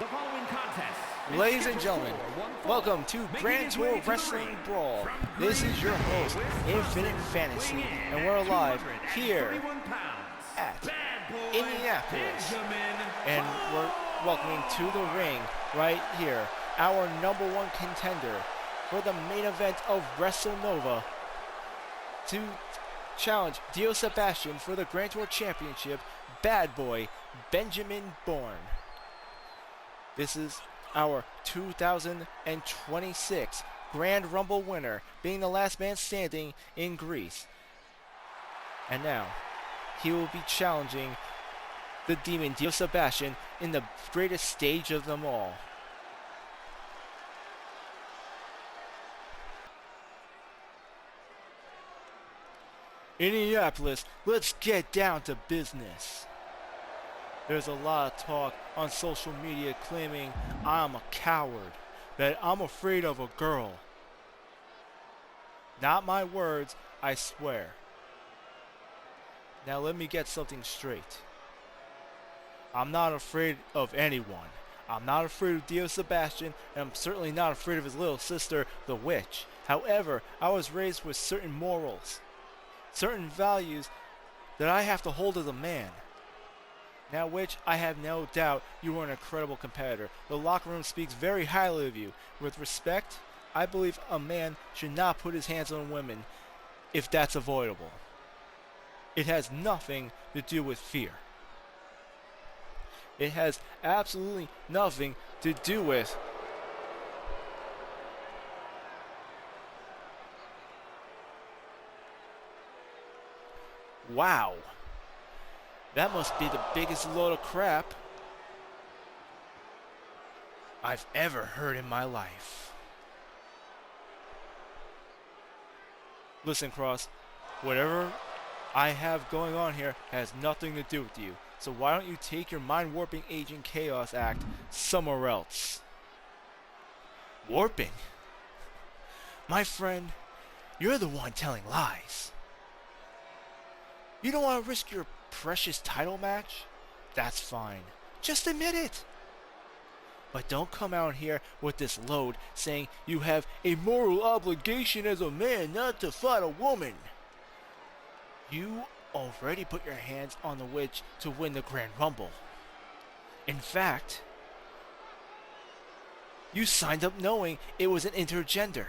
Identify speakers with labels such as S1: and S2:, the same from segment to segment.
S1: The following contest is
S2: Ladies and
S1: scheduled
S2: gentlemen,
S1: for one fall.
S2: welcome to
S1: Making
S2: Grand
S1: his
S2: Tour
S1: way to the
S2: Wrestling
S1: ring
S2: Brawl.
S1: from
S2: This
S1: Green
S2: is your host,
S1: Wisconsin,
S2: Infinite Fantasy,
S1: weighing in
S2: and we're
S1: at
S2: live
S1: 231
S2: here
S1: pounds,
S2: at
S1: Bad Boy
S2: Indianapolis.
S1: Benjamin
S2: And we're welcoming to the ring right here our number one contender for the main event of WrestleNova to challenge Dio Sebastian for the Grand Tour Championship, Bad Boy Benjamin Bourne. This is our 2026 Grand Rumble winner, being the last man standing in Greece. And now, he will be challenging the demon Dio Sebastian in the greatest stage of them all. Indianapolis, let's get down to business. There's a lot of talk on social media claiming I'm a coward, that I'm afraid of a girl. Not my words, I swear. Now let me get something straight. I'm not afraid of anyone. I'm not afraid of Dio Sebastian, and I'm certainly not afraid of his little sister, the witch. However, I was raised with certain morals, certain values that I have to hold as a man. Now, witch, I have no doubt you are an incredible competitor. The locker room speaks very highly of you. With respect, I believe a man should not put his hands on women if that's avoidable. It has nothing to do with fear. It has absolutely nothing to do with wow. That must be the biggest load of crap I've ever heard in my life. Listen, Kross, whatever I have going on here has nothing to do with you. So why don't you take your mind-warping Agent Chaos act somewhere else? Warping? My friend, you're the one telling lies. You don't want to risk your precious title match? That's fine. Just admit it. But don't come out here with this load saying you have a moral obligation as a man not to fight a woman. You already put your hands on the witch to win the Grand Rumble. In fact, you signed up knowing it was an intergender.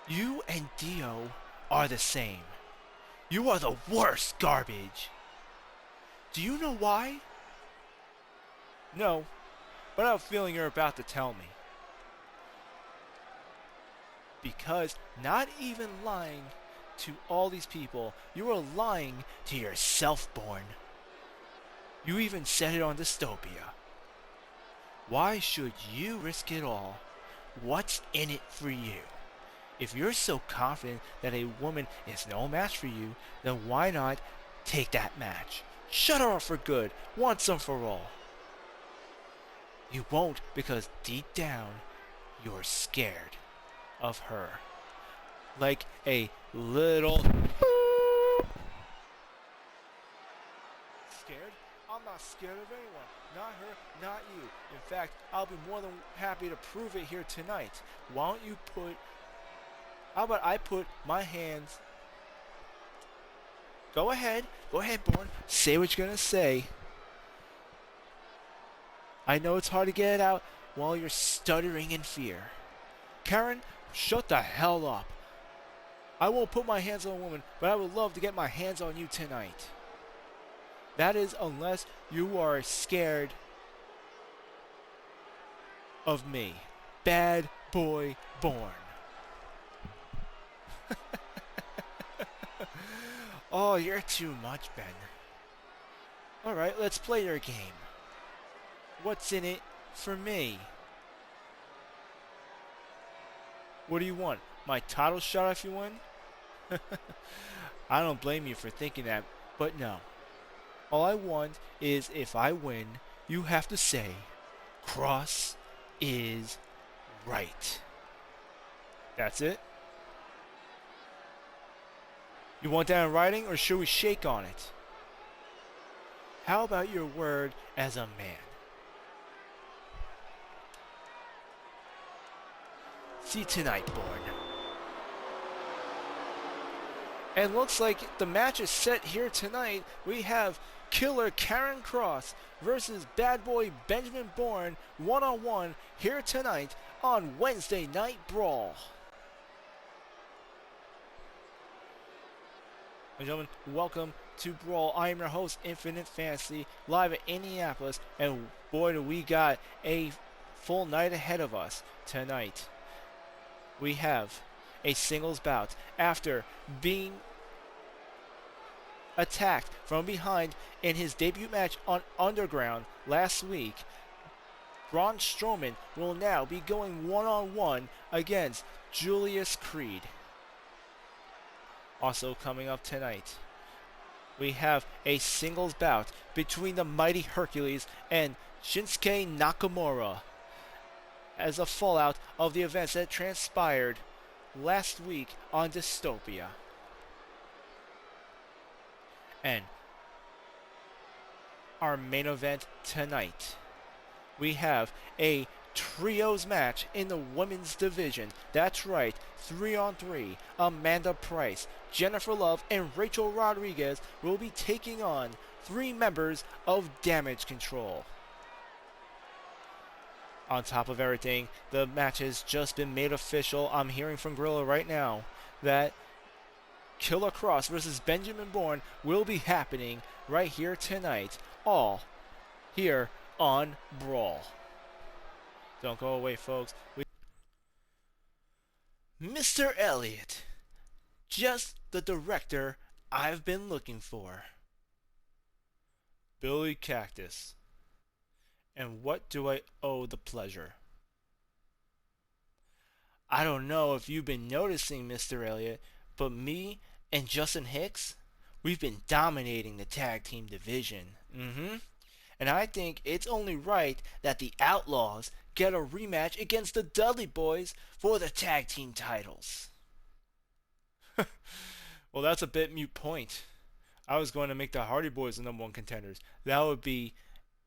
S2: You and Dio are the same. You are the worst garbage. Do you know why? No, but I have a feeling you're about to tell me. Because not even lying to all these people, you are lying to yourself, Bourne. You even said it on Dystopia. Why should you risk it all? What's in it for you? If you're so confident that a woman is no match for you, then why not take that match? Shut her off for good, once and for all. You won't, because deep down, you're scared of her. Like a little... Scared? I'm not scared of anyone. Not her, not you. In fact, I'll be more than happy to prove it here tonight. Why don't you put... How about I put my hands... Go ahead, Bourne. Say what you're gonna say. I know it's hard to get it out while you're stuttering in fear. Karen, shut the hell up. I won't put my hands on a woman, but I would love to get my hands on you tonight. That is, unless you are scared of me. Bad Boy Bourne. Oh, you're too much, Ben. Alright, let's play your game. What's in it for me? What do you want? My title shot if you win? I don't blame you for thinking that, but no. All I want is if I win, you have to say, Kross is right. That's it? You want that in writing, or should we shake on it? How about your word as a man? See you tonight, Bourne. And looks like the match is set here tonight. We have Killer Karen Kross versus Bad Boy Benjamin Bourne one-on-one here tonight on Wednesday Night Brawl. Ladies and gentlemen, welcome to Brawl. I am your host, Infinite Fantasy, live at Indianapolis, and boy, do we got a full night ahead of us tonight. We have a singles bout after being attacked from behind in his debut match on Underground last week. Braun Strowman will now be going one-on-one against Julius Creed. Also coming up tonight, we have a singles bout between the Mighty Hercules and Shinsuke Nakamura as a fallout of the events that transpired last week on Dystopia. And our main event tonight, we have a trios match in the women's division. That's right, 3-on-3. Amanda Price, Jennifer Love, and Rachel Rodriguez will be taking on 3 members of Damage Control. On top of everything, the match has just been made official. I'm hearing from Gorilla right now that Killer Kross versus Benjamin Bourne will be happening right here tonight, all here on Brawl. Don't go away, folks. Mr. Elliott, just the director I've been looking for. Billy Cactus. And what do I owe the pleasure? I don't know if you've been noticing, Mr. Elliott, but me and Justin Hicks, we've been dominating the tag team division. And I think it's only right that the Outlaws get a rematch against the Dudley Boys for the tag team titles. Well, that's a bit moot point. I was going to make the Hardy Boys the #1 contenders. That would be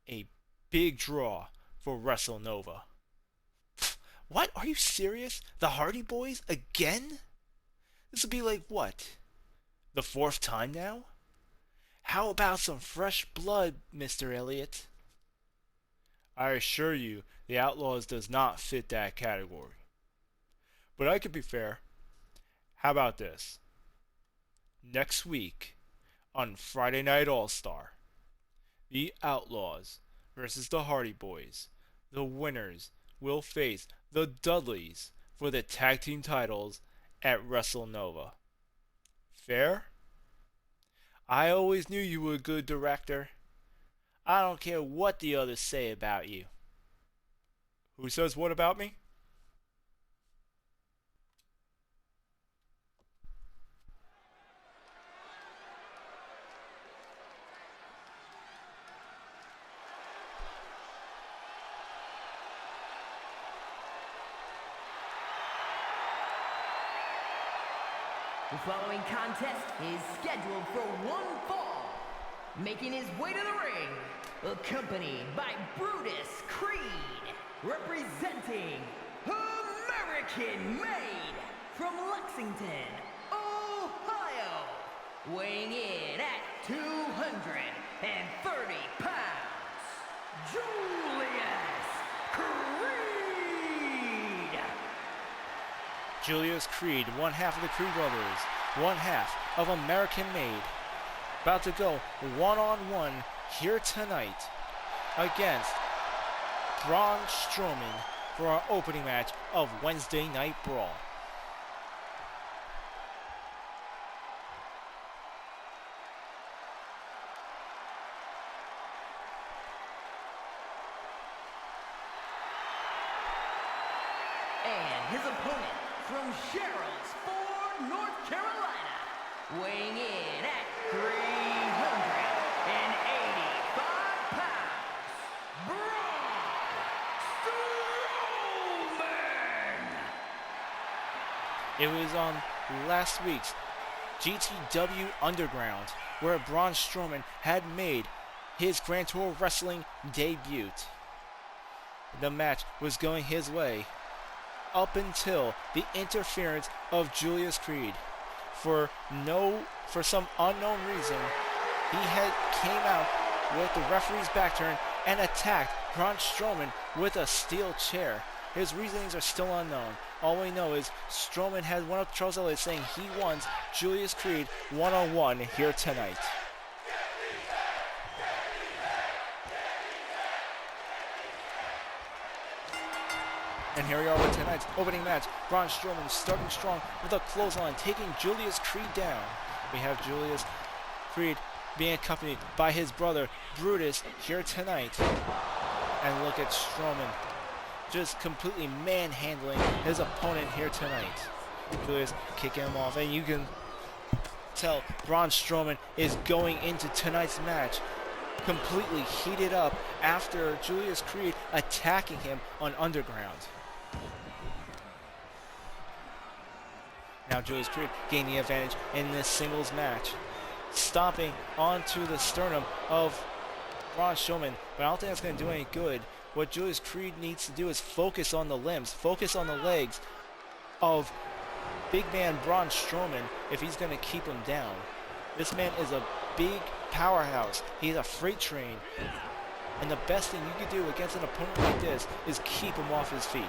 S2: a big draw for WrestleNova. What? Are you serious? The Hardy Boys again? This would be like what? The 4th time now? How about some fresh blood, Mr. Elliott? I assure you, the Outlaws does not fit that category. But I could be fair. How about this? Next week, on Friday Night All-Star, the Outlaws versus the Hardy Boys. The winners will face the Dudleys for the tag team titles at WrestleNova. Fair? I always knew you were a good director. I don't care what the others say about you. Who says what about me?
S3: The following contest is scheduled for one fall. Making his way to the ring, accompanied by Brutus Creed, representing American Made from Lexington, Ohio, weighing in at 230 pounds, Julius Creed.
S2: Julius Creed, one half of the Creed brothers, one half of American Made, about to go one-on-one here tonight against Braun Strowman for our opening match of Wednesday Night Brawl.
S3: And his opponent from Sherrills Ford, North Carolina, weighing in at 385 pounds, Braun Strowman!
S2: It was on last week's GTW Underground where Braun Strowman had made his Grand Tour Wrestling debut. The match was going his way up until the interference of Julius Creed. For some unknown reason, he came out with the referee's back turn and attacked Braun Strowman with a steel chair. His reasonings are still unknown. All we know is Strowman had one of Charles Elliott saying he wants Julius Creed one-on-one here tonight. And here we are with tonight's opening match. Braun Strowman starting strong with a clothesline, taking Julius Creed down. We have Julius Creed being accompanied by his brother Brutus here tonight. And look at Strowman just completely manhandling his opponent here tonight. Julius kicking him off, and you can tell Braun Strowman is going into tonight's match completely heated up after Julius Creed attacking him on Underground. Now Julius Creed gaining the advantage in this singles match, stomping onto the sternum of Braun Strowman, but I don't think that's going to do any good. What Julius Creed needs to do is focus on the limbs, focus on the legs of big man Braun Strowman if he's going to keep him down. This man is a big powerhouse. He's a freight train. And the best thing you can do against an opponent like this is keep him off his feet.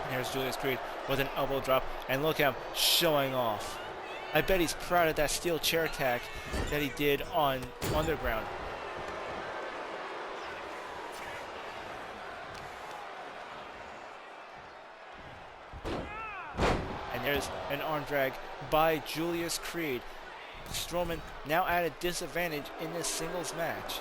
S2: And here's Julius Creed with an elbow drop, and look at him showing off. I bet he's proud of that steel chair attack that he did on Underground. And there's an arm drag by Julius Creed. Strowman now at a disadvantage in this singles match.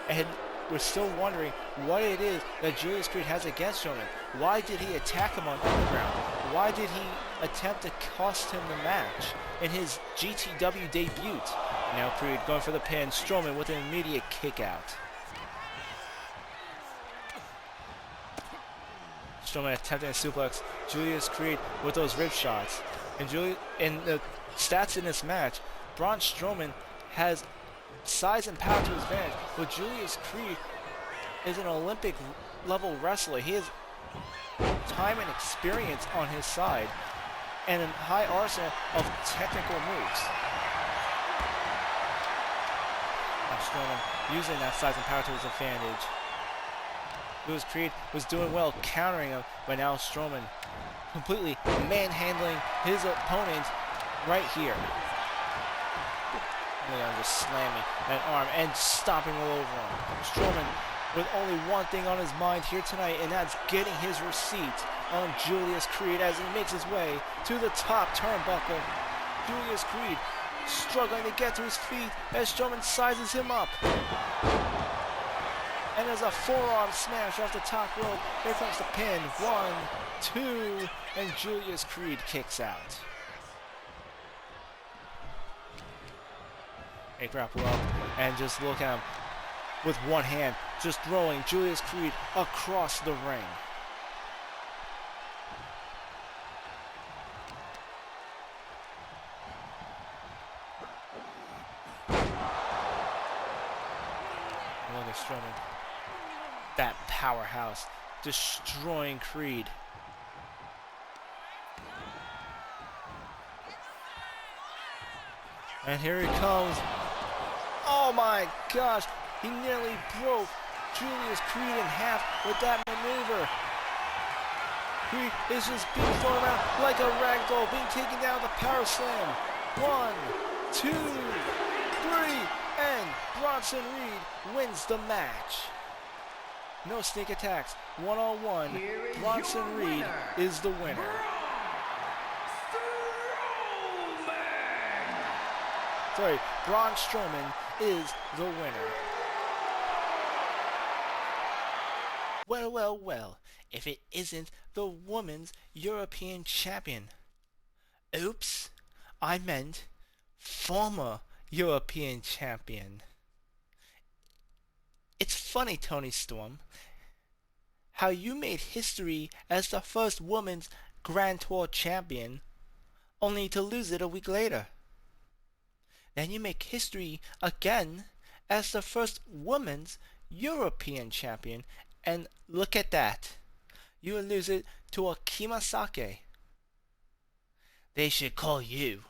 S2: And we're still wondering what it is that Julius Creed has against Strowman. Why did he attack him on Underground? Why did he attempt to cost him the match in his GTW debut? Now Creed going for the pin. Strowman with an immediate kick out. Strowman attempting a suplex. Julius Creed with those rib shots. And in the stats in this match, Braun Strowman has size and power to his advantage, but Julius Creed is an Olympic level wrestler. He has time and experience on his side and a high arsenal of technical moves. Now Strowman using that size and power to his advantage. Julius Creed was doing well countering him, but now Strowman completely manhandling his opponent right here. And just slamming that arm and stomping all over him. Strowman with only one thing on his mind here tonight, and that's getting his receipt on Julius Creed as he makes his way to the top turnbuckle. Julius Creed struggling to get to his feet as Strowman sizes him up. And there's a forearm smash off the top rope. Here comes the pin. 1, 2, and Julius Creed kicks out. They grapple up and just look at him with one hand, just throwing Julius Creed across the ring. And look at Strowman, that powerhouse, destroying Creed. And here he comes. Oh my gosh, he nearly broke Julius Creed in half with that maneuver. Creed is just being thrown around like a rag doll, being taken down with a power slam. 1, 2, 3, and Bronson Reed wins the match. No sneak attacks, one-on-one. Bronson Reed is the winner. Sorry, Braun Strowman is the winner. Well, well, well, if it isn't the Women's European Champion. Oops, I meant former European Champion. It's funny, Tony Storm, how you made history as the first Women's Grand Tour Champion, only to lose it a week later. Then you make history again as the first Women's European Champion, and look at that. You would lose it to a Kimasake. They should call you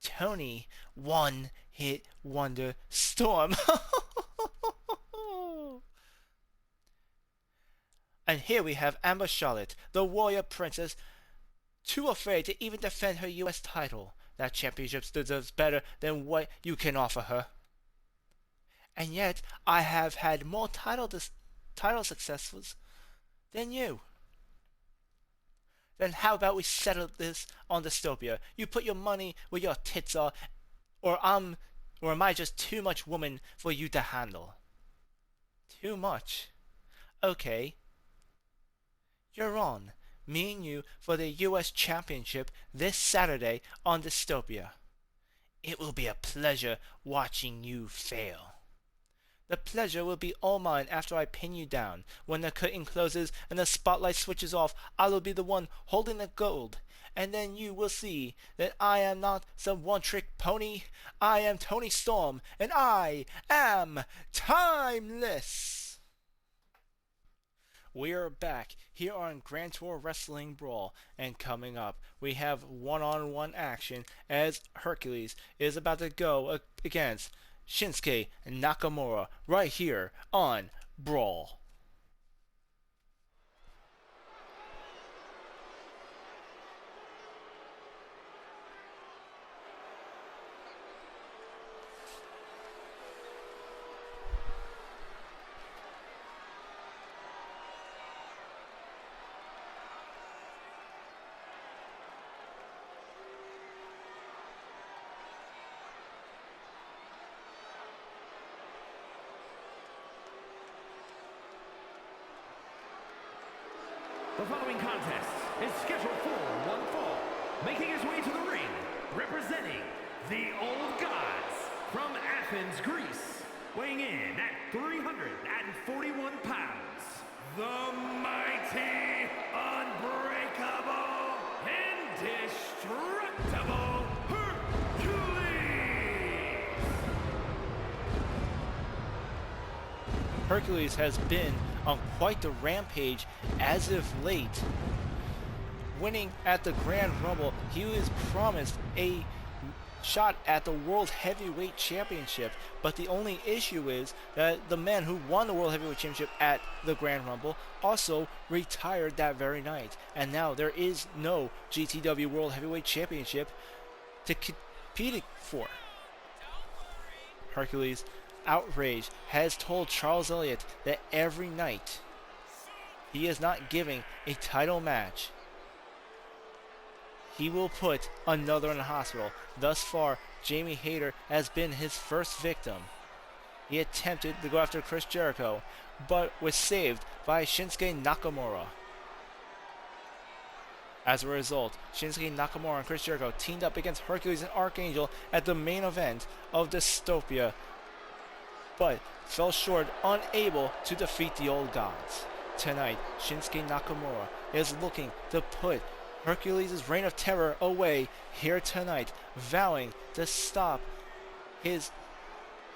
S2: Tony One Hit Wonder Storm. And here we have Amber Charlotte, the warrior princess, too afraid to even defend her US title. That championship deserves better than what you can offer her. And yet, I have had more title successes than you. Then how about we settle this on Dystopia? You put your money where your tits are, or am I just too much woman for you to handle? Too much? Okay. You're on. Me and you for the US Championship this Saturday on Dystopia. It will be a pleasure watching you fail. The pleasure will be all mine after I pin you down. When the curtain closes and the spotlight switches off, I will be the one holding the gold. And then you will see that I am not some one-trick pony. I am Tony Storm, and I am timeless. We are back here on Grand Tour Wrestling Brawl, and coming up, we have one-on-one action as Hercules is about to go against Shinsuke Nakamura right here on Brawl.
S1: The following contest is scheduled for one fall. Making his way to the ring, representing the Old Gods from Athens, Greece. Weighing in at 341 pounds, the mighty, unbreakable, indestructible Hercules!
S2: Hercules has been on quite the rampage as of late. Winning at the Grand Rumble, he was promised a shot at the World Heavyweight Championship, but the only issue is that the man who won the World Heavyweight Championship at the Grand Rumble also retired that very night, and now there is no GTW World Heavyweight Championship to compete for. Hercules, outraged, has told Charles Elliott that every night he is not giving a title match, he will put another in the hospital. Thus far, Jamie Hayter has been his first victim. He attempted to go after Chris Jericho, but was saved by Shinsuke Nakamura. As a result, Shinsuke Nakamura and Chris Jericho teamed up against Hercules and Archangel at the main event of Dystopia, but fell short, unable to defeat the Old Gods. Tonight, Shinsuke Nakamura is looking to put Hercules' reign of terror away here tonight, vowing to stop his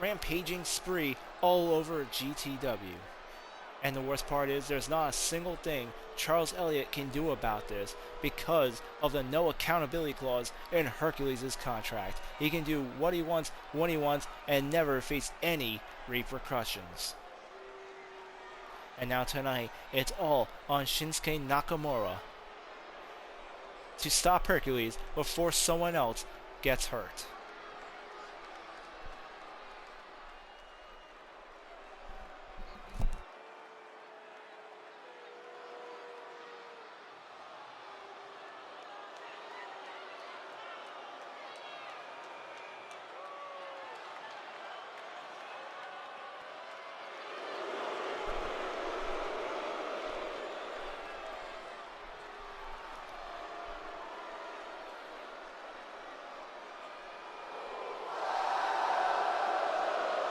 S2: rampaging spree all over GTW. And the worst part is, there's not a single thing Charles Elliott can do about this because of the no accountability clause in Hercules' contract. He can do what he wants, when he wants, and never face any repercussions. And now tonight, it's all on Shinsuke Nakamura to stop Hercules before someone else gets hurt.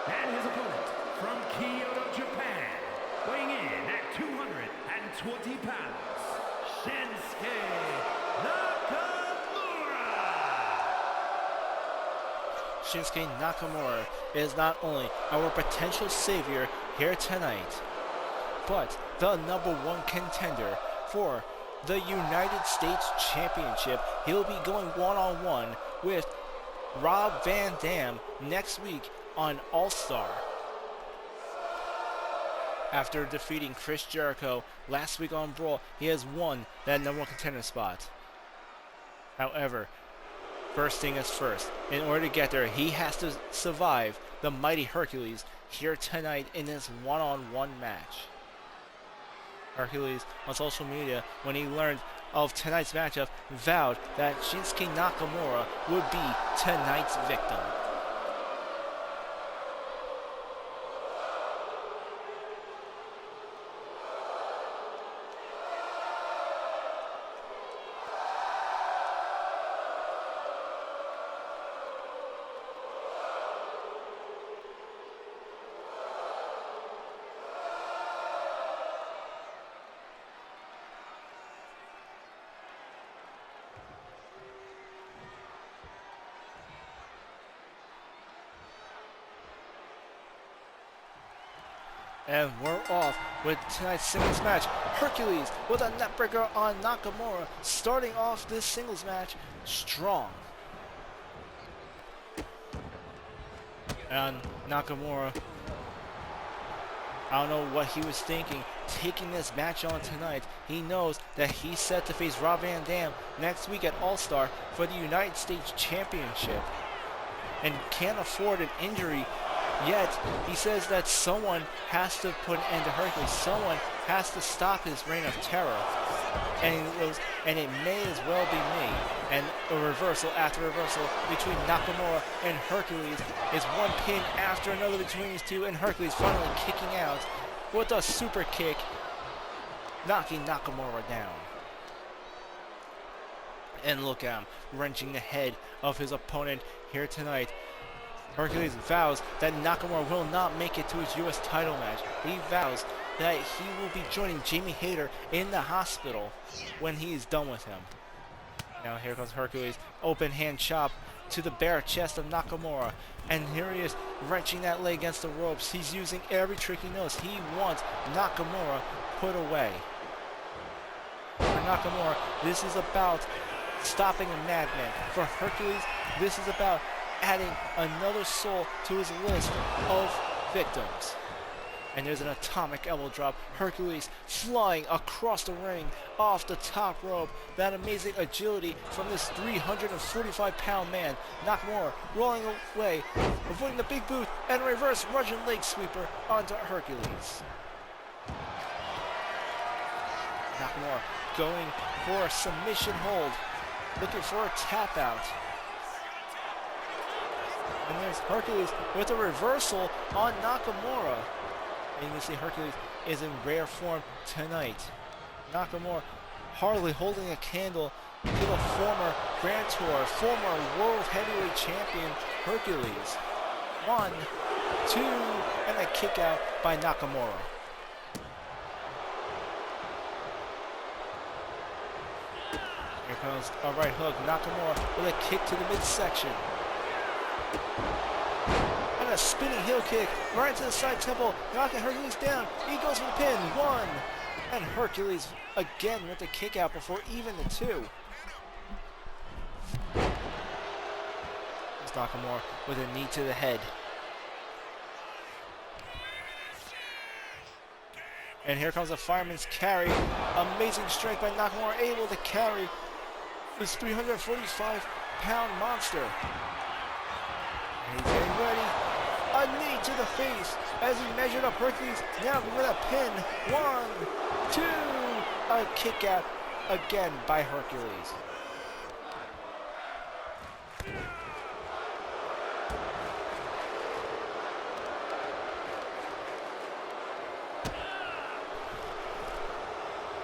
S1: And his opponent from Kyoto, Japan, weighing in at 220 pounds, Shinsuke Nakamura!
S2: Shinsuke Nakamura is not only our potential savior here tonight, but the #1 contender for the United States Championship. He'll be going one-on-one with Rob Van Dam next week on All-Star. After defeating Chris Jericho last week on Brawl, he has won that #1 contender spot. However, first thing is first. In order to get there, he has to survive the mighty Hercules here tonight in this one-on-one match. Hercules on social media, when he learned of tonight's matchup, vowed that Shinsuke Nakamura would be tonight's victim. And we're off with tonight's singles match. Hercules with a neckbreaker on Nakamura, starting off this singles match strong. And Nakamura, I don't know what he was thinking, taking this match on tonight. He knows that he's set to face Rob Van Dam next week at All-Star for the United States Championship. And can't afford an injury. Yet, he says that someone has to put an end to Hercules. Someone has to stop his reign of terror. And it may as well be me. And a reversal after reversal between Nakamura and Hercules is one pin after another between these two. And Hercules finally kicking out with a super kick, knocking Nakamura down. And look at him, wrenching the head of his opponent here tonight. Hercules vows that Nakamura will not make it to his U.S. title match. He vows that he will be joining Jamie Hayter in the hospital when he is done with him. Now here comes Hercules, open hand chop to the bare chest of Nakamura. And here he is, wrenching that leg against the ropes. He's using every trick he knows. He wants Nakamura put away. For Nakamura, this is about stopping a madman. For Hercules, this is about adding another soul to his list of victims. And there's an atomic elbow drop. Hercules flying across the ring off the top rope. That amazing agility from this 345-pound man. Nakamura rolling away, avoiding the big boot, and a reverse Russian leg sweeper onto Hercules. Nakamura going for a submission hold, looking for a tap out. And there's Hercules with a reversal on Nakamura. And you can see Hercules is in rare form tonight. Nakamura hardly holding a candle to the former Grand Tour, former World Heavyweight Champion Hercules. 1, 2, and a kick out by Nakamura. Here comes a right hook. Nakamura with a kick to the midsection. And a spinning heel kick right to the side temple, knocking Hercules down. He goes for the pin. 1. And Hercules again with the kick out before even the 2. There's Nakamura with a knee to the head. And here comes a fireman's carry. Amazing strength by Nakamura, able to carry this 345-pound monster. And he's getting ready. A knee to the face as he measured up Hercules. Now with a pin. 1, 2. A kick out again by Hercules.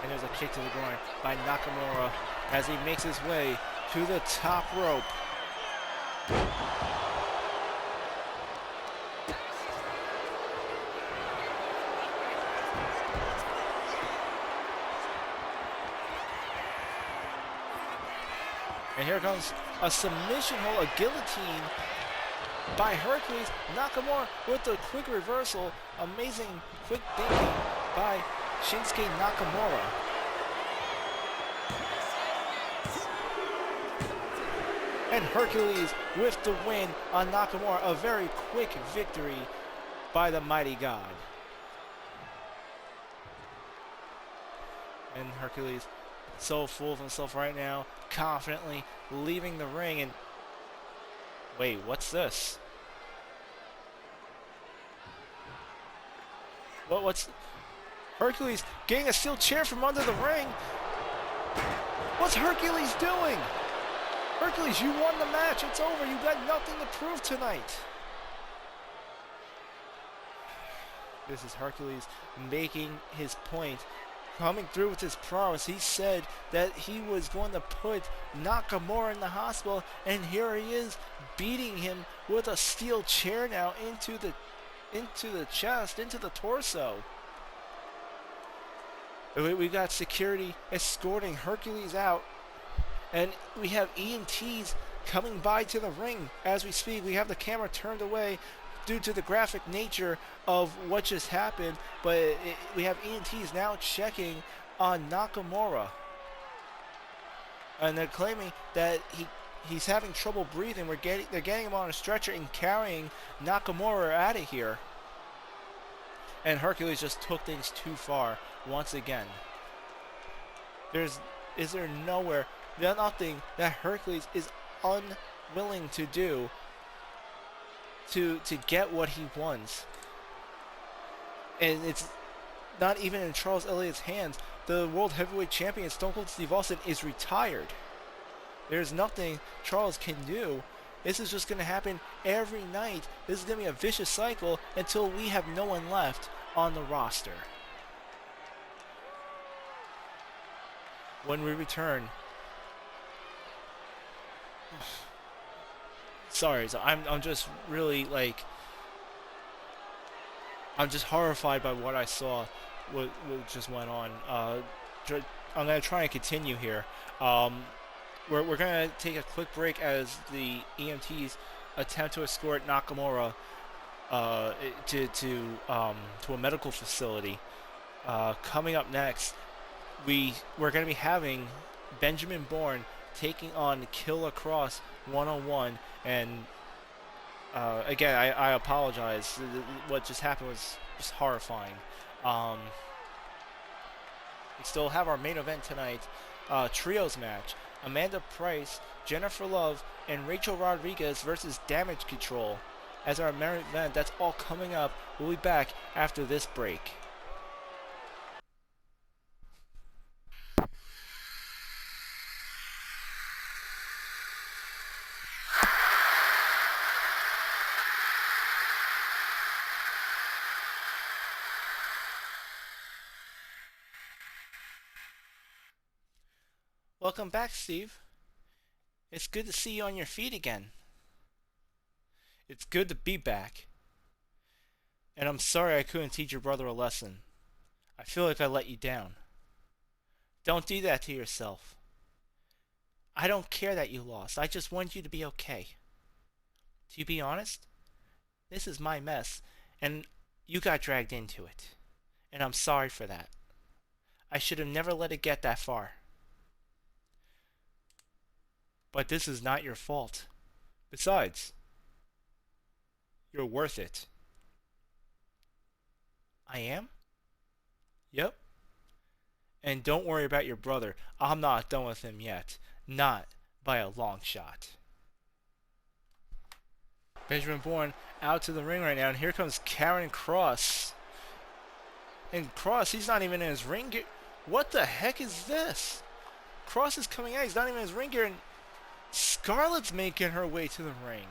S2: And there's a kick to the groin by Nakamura as he makes his way to the top rope. And here comes a submission hold, a guillotine by Hercules. Nakamura with the quick reversal. Amazing quick thinking. by Shinsuke Nakamura. And Hercules with the win on Nakamura. A very quick victory by the Mighty God. And Hercules, so full of himself right now, confidently leaving the ring. And wait, what's this? What's Hercules getting a steel chair from under the ring? What's Hercules doing? Hercules, you won the match. It's over. You got nothing to prove tonight. This is Hercules making his point, coming through with his prowess. He said that he was going to put Nakamura in the hospital, and here he is beating him with a steel chair now into the chest, into the torso. We got security escorting Hercules out, and we have EMTs coming by to the ring as we speak. We have the camera turned away due to the graphic nature of what just happened, but we have EMTs now checking on Nakamura, and they're claiming that he's having trouble breathing. They're getting him on a stretcher and carrying Nakamura out of here. And Hercules just took things too far once again. Is there nothing that Hercules is unwilling to do to get what he wants? And it's not even in Charles Elliott's hands. The World Heavyweight Champion Stone Cold Steve Austin is retired. There's nothing Charles can do. This is just going to happen every night. This is going to be a vicious cycle until we have no one left on the roster. When we return, sorry, so I'm just really I'm just horrified by what I saw, what just went on. I'm gonna try and continue here. We're gonna take a quick break as the EMTs attempt to escort Nakamura to a medical facility. Coming up next, we're gonna be having Benjamin Bourne taking on Killer Kross one-on-one, and again, I apologize. What just happened was just horrifying. We still have our main event tonight, trios match. Amanda Price, Jennifer Love, and Rachel Rodriguez versus Damage Control as our main event. That's all coming up. We'll be back after this break. Welcome back, Steve. It's good to see you on your feet again. It's good to be back. And I'm sorry I couldn't teach your brother a lesson. I feel like I let you down. Don't do that to yourself. I don't care that you lost. I just want you to be okay. To be honest, this is my mess, and you got dragged into it. And I'm sorry for that. I should have never let it get that far. But this is not your fault. Besides, you're worth it. I am? Yep. And don't worry about your brother. I'm not done with him yet. Not by a long shot. Benjamin Bourne out to the ring right now, and here comes Karen Kross. And Kross, he's not even in his ring gear. What the heck is this? Kross is coming out, he's not even in his ring gear, and Scarlett's making her way to the ring.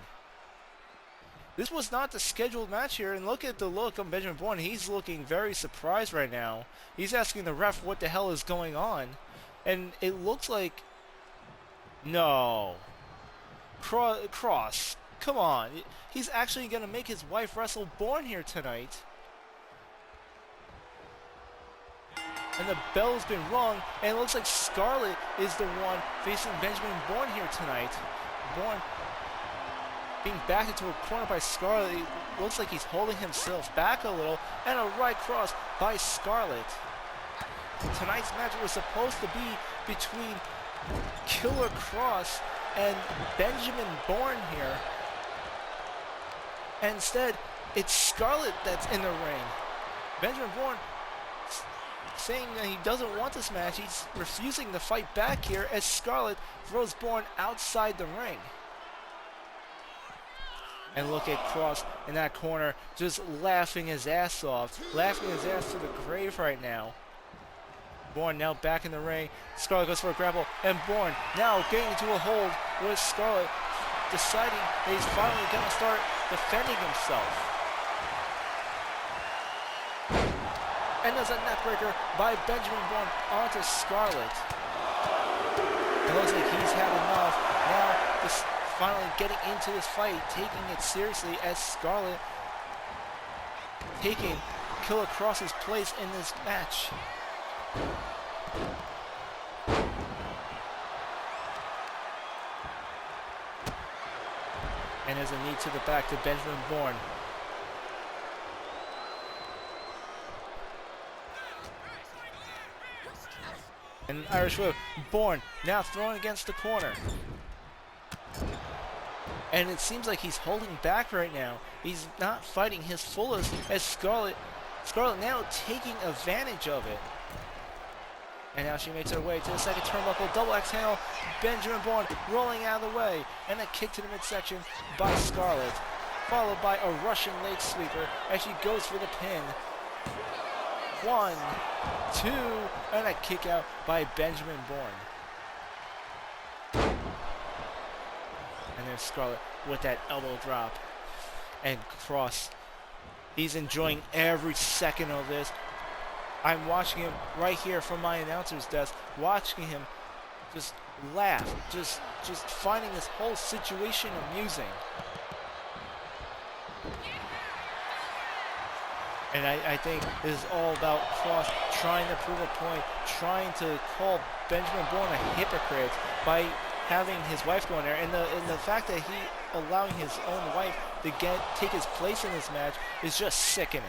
S2: This was not the scheduled match here, and look at the look on Benjamin Bourne. He's looking very surprised right now. He's asking the ref what the hell is going on, and it looks like... No. Kross, come on. He's actually going to make his wife wrestle Bourne here tonight. And the bell's been rung, and it looks like Scarlett is the one facing Benjamin Bourne here tonight. Bourne being backed into a corner by Scarlett. looks like he's holding himself back a little, and a right cross by Scarlett. Tonight's match was supposed to be between Killer Kross and Benjamin Bourne here. And instead, it's Scarlett that's in the ring. Benjamin Bourne saying that he doesn't want this match. He's refusing to fight back here as Scarlett throws Bourne outside the ring. And look at Kross in that corner, just laughing his ass off, laughing his ass to the grave right now. Bourne now back in the ring. Scarlett goes for a grapple, and Bourne now getting into a hold with Scarlett, deciding that he's finally going to start defending himself. And there's a neckbreaker by Benjamin Bourne onto Scarlett. It looks like he's had enough. Now, this finally getting into this fight, taking it seriously as Scarlett taking Killer Kross's place in this match. And there's a knee to the back to Benjamin Bourne. And an Irish whip. Bourne now thrown against the corner. And it seems like he's holding back right now. He's not fighting his fullest as Scarlett now taking advantage of it. And now she makes her way to the second turnbuckle, double axe handle, Benjamin Bourne rolling out of the way, and a kick to the midsection by Scarlett, followed by a Russian leg sweeper as she goes for the pin. 1, 2, and a kick out by Benjamin Bourne. And there's Scarlett with that elbow drop. And Kross, he's enjoying every second of this. I'm watching him right here from my announcer's desk, watching him just laugh, just finding this whole situation amusing. And I think this is all about Kross trying to prove a point, trying to call Benjamin Bourne a hypocrite by having his wife go in there, and the fact that he allowing his own wife to take his place in this match is just sickening.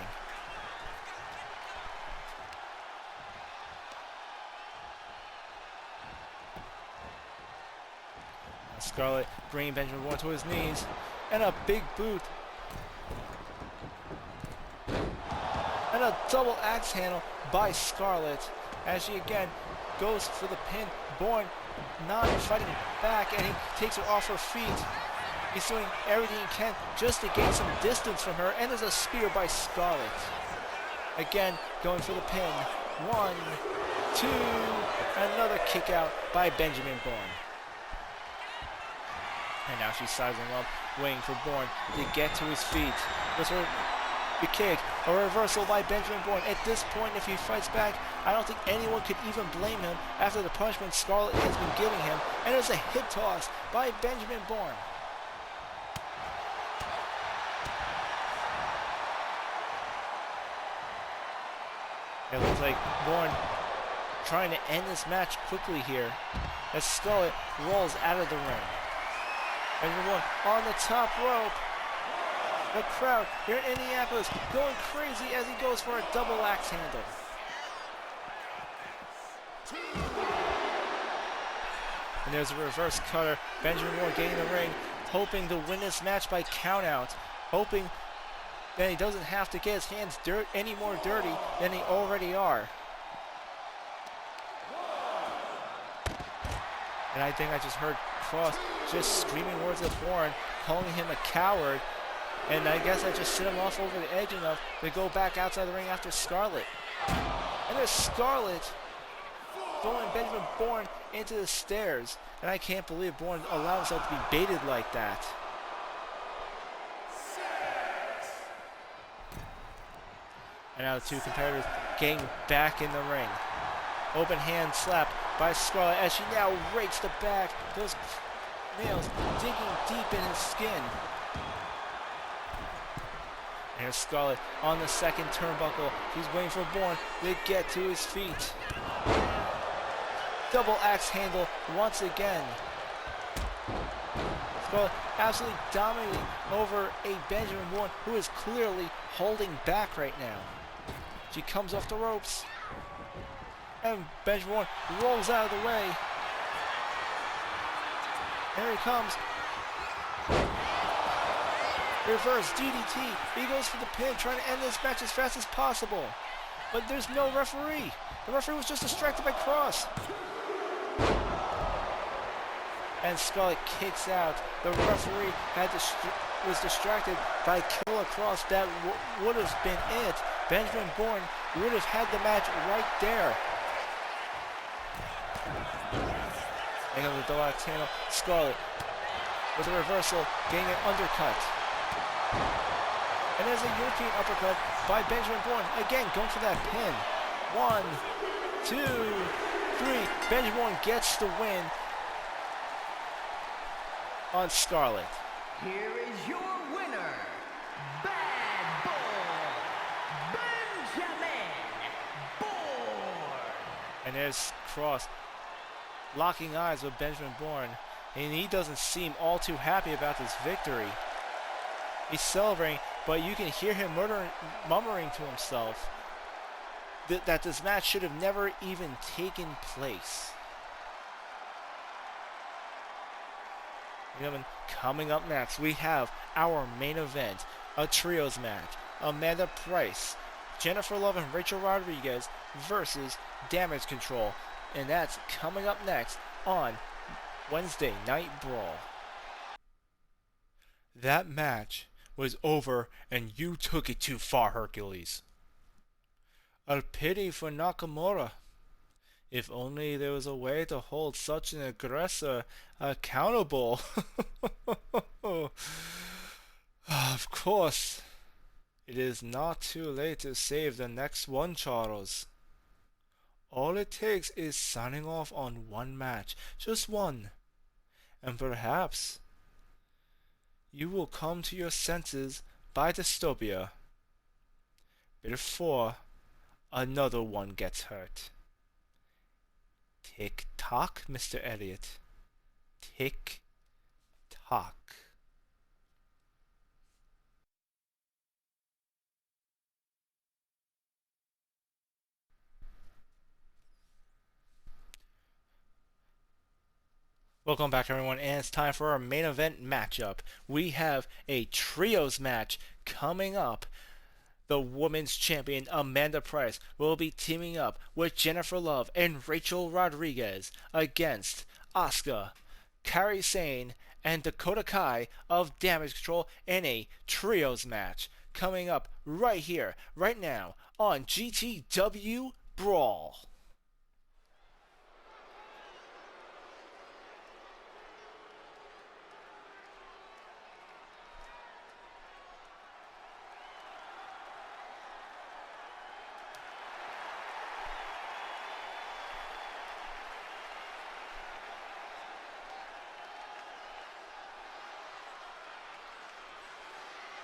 S2: Scarlett bringing Benjamin Bourne to his knees, and a big boot. And a double axe handle by Scarlett as she again goes for the pin. Bourne not fighting back, and he takes her off her feet. He's doing everything he can just to gain some distance from her, and there's a spear by Scarlett. Again, going for the pin. 1, 2, and another kick out by Benjamin Bourne. And now she's sizing up, waiting for Bourne to get to his feet. With her the kick, a reversal by Benjamin Bourne. At this point, if he fights back, I don't think anyone could even blame him after the punishment Scarlett has been giving him. And there's a hip toss by Benjamin Bourne. It looks like Bourne trying to end this match quickly here as Scarlett rolls out of the ring. Benjamin Bourne on the top rope. The crowd here in Indianapolis going crazy as he goes for a double axe handle. And there's a reverse cutter. Benjamin Bourne getting the ring, hoping to win this match by countout, hoping that he doesn't have to get his hands any more dirty than they already are. And I think I just heard Kross just screaming words at Bourne, calling him a coward. And I guess I just sent him off over the edge enough to go back outside the ring after Scarlett. And there's Scarlett throwing Benjamin Bourne into the stairs. And I can't believe Bourne allowed himself to be baited like that. And now the two competitors getting back in the ring. Open hand slap by Scarlett as she now rakes the back. Those nails digging deep in his skin. And here's Scarlett on the second turnbuckle. She's waiting for Bourne to get to his feet. Double axe handle once again. Scarlett absolutely dominating over a Benjamin Bourne who is clearly holding back right now. She comes off the ropes. And Benjamin Bourne rolls out of the way. Here he comes. Reverse DDT. He goes for the pin, trying to end this match as fast as possible. But there's no referee. The referee was just distracted by Kross. And Scarlett kicks out. The referee was distracted by Killer Kross. That would have been it. Benjamin Bourne would have had the match right there. And on the Dark Channel, Scarlett with a reversal, getting an undercut. And there's a European uppercut by Benjamin Bourne. Again, going for that pin. 1, 2, 3. Benjamin Bourne gets the win on Scarlett.
S3: Here is your winner, Bad Bull, Benjamin Bourne.
S2: And there's Kross locking eyes with Benjamin Bourne, and he doesn't seem all too happy about this victory. He's celebrating, but you can hear him murmuring to himself that this match should have never even taken place. Coming up next, we have our main event, a trios match. Amanda Price, Jennifer Love, and Rachel Rodriguez versus Damage Control. And that's coming up next on Wednesday Night Brawl. That match was over, and you took it too far, Hercules. A pity for Nakamura. If only there was a way to hold such an aggressor accountable. Of course, it is not too late to save the next one, Charles. All it takes is signing off on one match, just one. And perhaps you will come to your senses by dystopia before another one gets hurt. Tick tock, Mr. Elliot. Tick tock. Welcome back, everyone, and it's time for our main event matchup. We have a trios match coming up. The women's champion, Amanda Price, will be teaming up with Jennifer Love and Rachel Rodriguez against Asuka, Kairi Sane, and Dakota Kai of Damage Control in a trios match. Coming up right here, right now, on GTW BRAWL.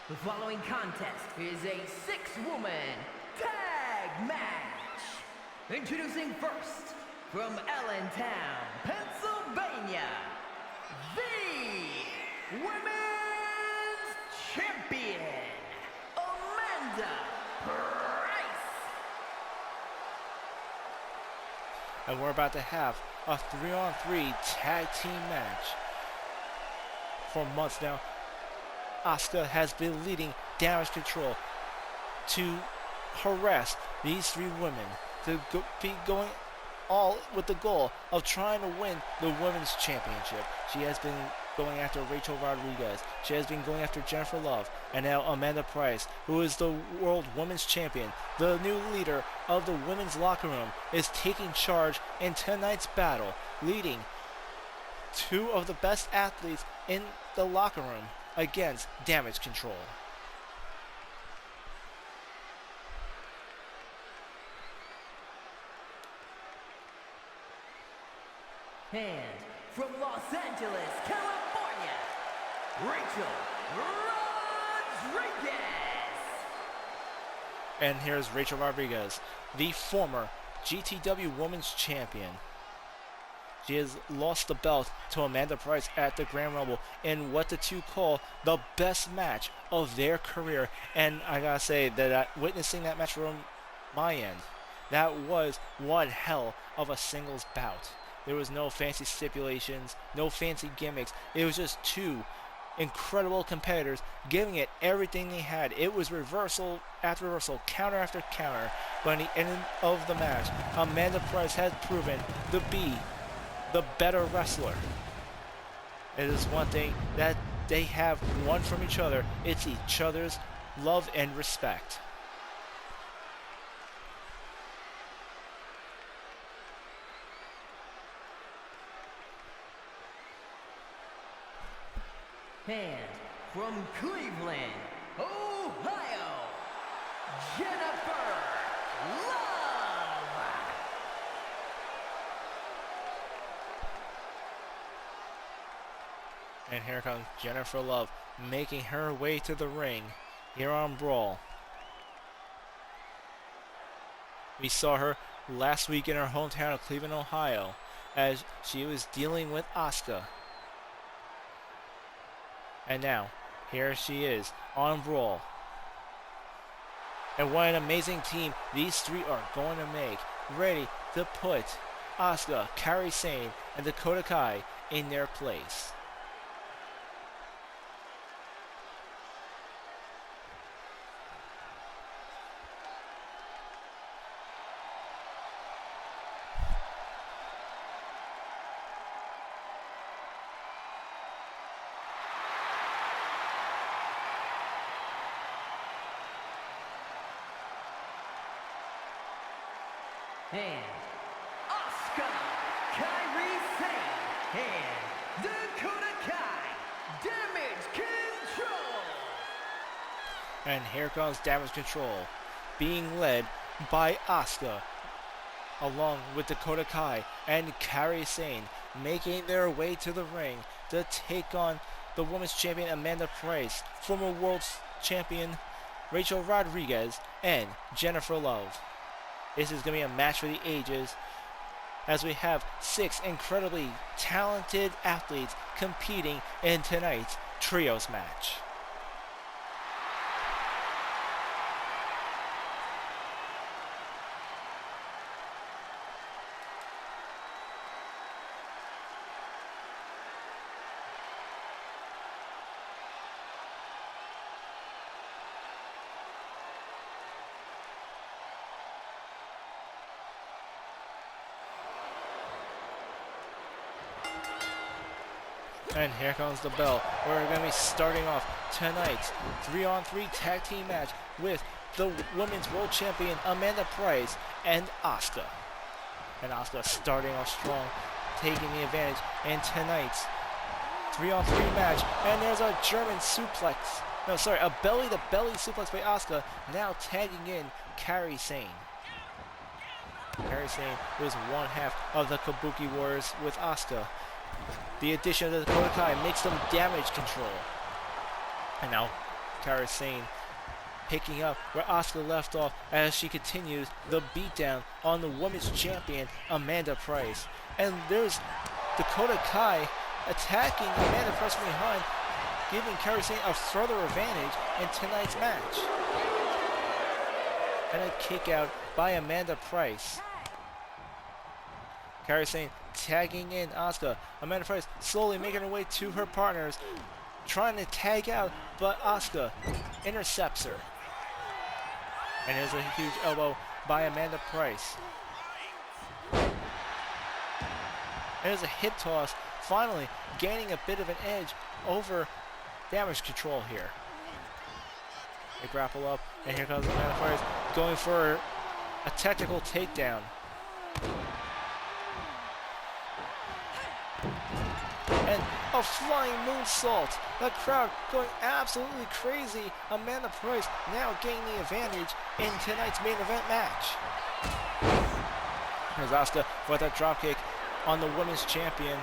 S3: The following contest is a 6-woman tag match. Introducing first, from Allentown, Pennsylvania, the Women's Champion, Amanda Price.
S2: And we're about to have a 3-on-3 tag team match. For months now, Asuka has been leading Damage Control to harass these 3 women, to be going all with the goal of trying to win the Women's Championship. She has been going after Rachel Rodriguez. She has been going after Jennifer Love. And now Amanda Price, who is the World Women's Champion, the new leader of the women's locker room, is taking charge in tonight's battle, leading 2 of the best athletes in the locker room against Damage Control.
S3: And from Los Angeles, California, Rachel Rodriguez.
S2: And here's Rachel Rodriguez, the former GTW Women's Champion. She has lost the belt to Amanda Price at the Grand Rumble in what the two call the best match of their career. And I gotta say that witnessing that match from my end, that was one hell of a singles bout. There was no fancy stipulations, no fancy gimmicks. It was just two incredible competitors giving it everything they had. It was reversal after reversal, counter after counter. But in the end of the match, Amanda Price has proven to be the better wrestler. It is one thing that they have won from each other. It's each other's love and respect.
S3: And from Cleveland, Ohio, Jennifer Love.
S2: And here comes Jennifer Love making her way to the ring here on BRAWL. We saw her last week in her hometown of Cleveland, Ohio, as she was dealing with Asuka. And now, here she is on BRAWL. And what an amazing team these three are going to make, ready to put Asuka, Kairi Sane, and Dakota Kai in their place.
S3: And Asuka, Kairi Sane, and Dakota Kai, Damage Control.
S2: And here comes Damage Control, being led by Asuka, along with Dakota Kai and Kairi Sane, making their way to the ring to take on the Women's Champion Amanda Price, former World Champion Rachel Rodriguez, and Jennifer Love. This is going to be a match for the ages, as we have 6 incredibly talented athletes competing in tonight's trios match. And here comes the bell. We're going to be starting off tonight's 3-on-3 tag team match with the Women's World Champion Amanda Price and Asuka. And Asuka starting off strong, taking the advantage in tonight's 3-on-3 match. And there's a German suplex. No, sorry, a belly-to-belly suplex by Asuka. Now tagging in Kairi Sane. Kairi Sane was one half of the Kabuki Warriors with Asuka. The addition of Dakota Kai makes them damage control. And now Kairi Sane picking up where Asuka left off as she continues the beatdown on the Women's Champion Amanda Price. And there's Dakota Kai attacking Amanda Price from behind, giving Kairi Sane a further advantage in tonight's match. And a kick out by Amanda Price. Kairi Sane tagging in Asuka. Amanda Price slowly making her way to her partners, trying to tag out, but Asuka intercepts her. And there's a huge elbow by Amanda Price. And there's a hip toss, finally gaining a bit of an edge over Damage Control here. They grapple up, and here comes Amanda Price going for a technical takedown. And a flying moonsault. The crowd going absolutely crazy. Amanda Price now gaining the advantage in tonight's main event match. Here's Asuka for that dropkick on the Women's Champion.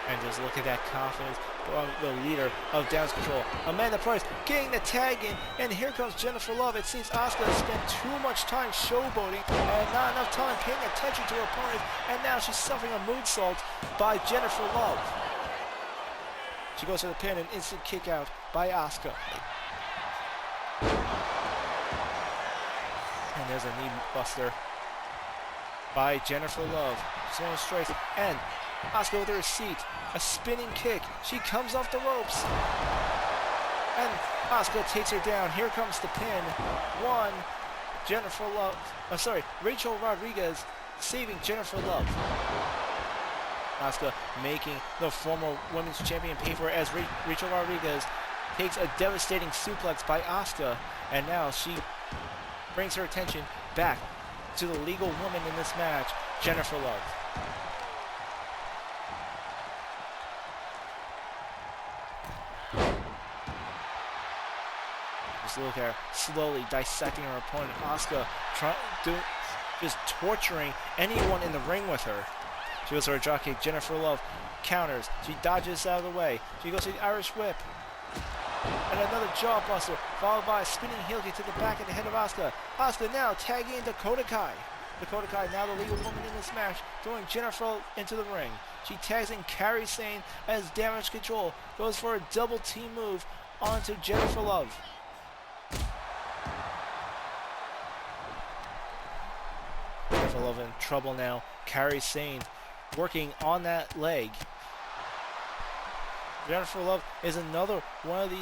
S2: And just look at that confidence from the leader of Damage Control, Amanda Price, getting the tag in, and here comes Jennifer Love. It seems Asuka has spent too much time showboating and not enough time paying attention to her opponent, and now she's suffering a moonsault by Jennifer Love. She goes for the pin, an instant kick out by Asuka. And there's a knee buster by Jennifer Love. She's going straight, and Asuka with her seat, a spinning kick. She comes off the ropes, and Asuka takes her down. Here comes the pin. One, Jennifer Love. Rachel Rodriguez saving Jennifer Love. Asuka making the former women's champion pay for it as Rachel Rodriguez takes a devastating suplex by Asuka, and now she brings her attention back to the legal woman in this match, Jennifer Love. Just look at her slowly dissecting her opponent. Asuka just torturing anyone in the ring with her. She goes for a drop kick. Jennifer Love counters. She dodges out of the way. She goes to the Irish whip. And another jawbuster, followed by a spinning heel kick to the back of the head of Asuka. Asuka now tagging in Dakota Kai. Dakota Kai, now the legal woman in this match, throwing Jennifer into the ring. She tags in Kairi Sane as Damage Control. Goes for a double team move onto Jennifer Love. Jennifer Love in trouble now. Kairi Sane working on that leg. Jennifer Love is another one of these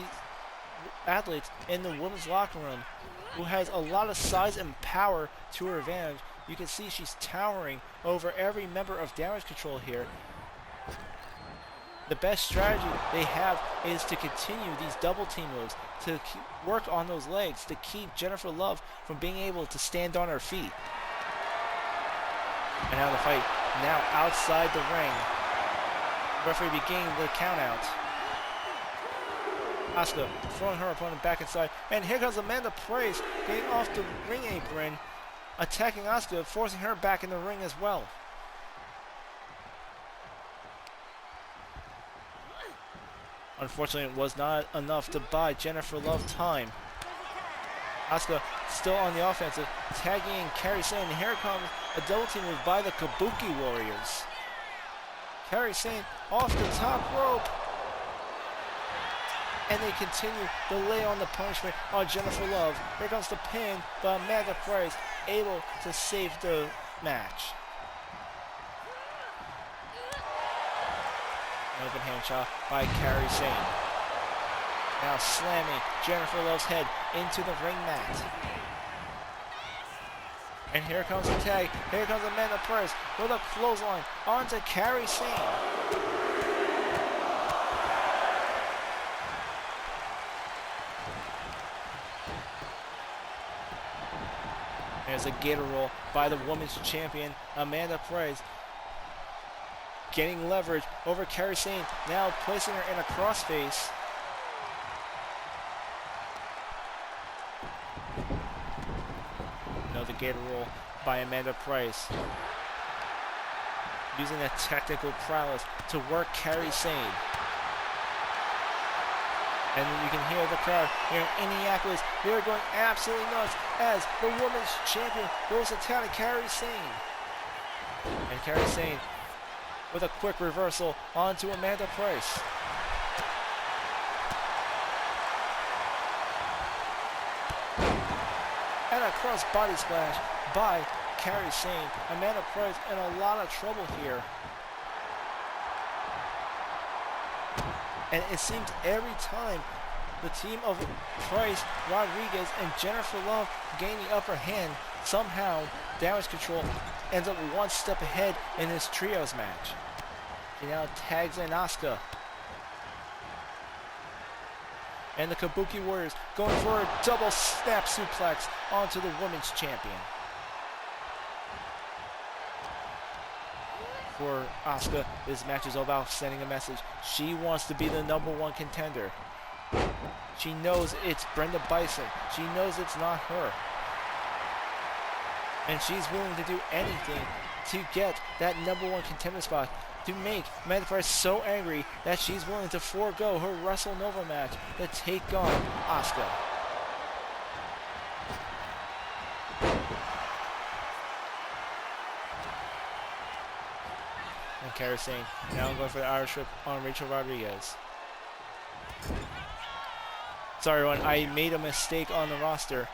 S2: athletes in the women's locker room who has a lot of size and power to her advantage. You can see she's towering over every member of Damage Control here. The best strategy they have is to continue these double team moves, to work on those legs, to keep Jennifer Love from being able to stand on her feet. And now the fight, now outside the ring. Referee beginning the count out. Asuka throwing her opponent back inside, and here comes Amanda Price getting off the ring apron, attacking Asuka, forcing her back in the ring as well. Unfortunately, it was not enough to buy Jennifer Love time. Asuka still on the offensive, tagging in Kairi Sane, and here comes a double team move by the Kabuki Warriors. Kairi Sane off the top rope. And they continue to lay on the punishment on Jennifer Love. Here comes the pin by Amanda Price, able to save the match. An open hand shot by Kairi Sane. Now slamming Jennifer Love's head into the ring mat. And here comes the tag. Here comes Amanda Price with a clothesline onto Kairi Sane. There's a gator roll by the women's champion, Amanda Price. Getting leverage over Kairi Sane, now placing her in a crossface. Another gator roll by Amanda Price. Using that technical prowess to work Kairi Sane. And you can hear the crowd here in Indianapolis. They're going absolutely nuts as the women's champion goes to town at Kairi Sane. And Kairi Sane with a quick reversal onto Amanda Price. And a cross body splash by Kairi Sane. Amanda Price in a lot of trouble here. And it seems every time the team of Price, Rodriguez, and Jennifer Love gain the upper hand, somehow Damage Control ends up one step ahead in this trios match. He now tags in Asuka. And the Kabuki Warriors going for a double snap suplex onto the women's champion. For Asuka, this match is all about sending a message. She wants to be the #1 contender. She knows it's Brenda Bison. She knows it's not her. And she's willing to do anything to get that #1 contender spot, to make Amanda Price so angry that she's willing to forego her WrestleNova match to take on Asuka. And Kairi Sane now going for the Irish whip on Rachel Rodriguez. Sorry everyone, I made a mistake on the roster.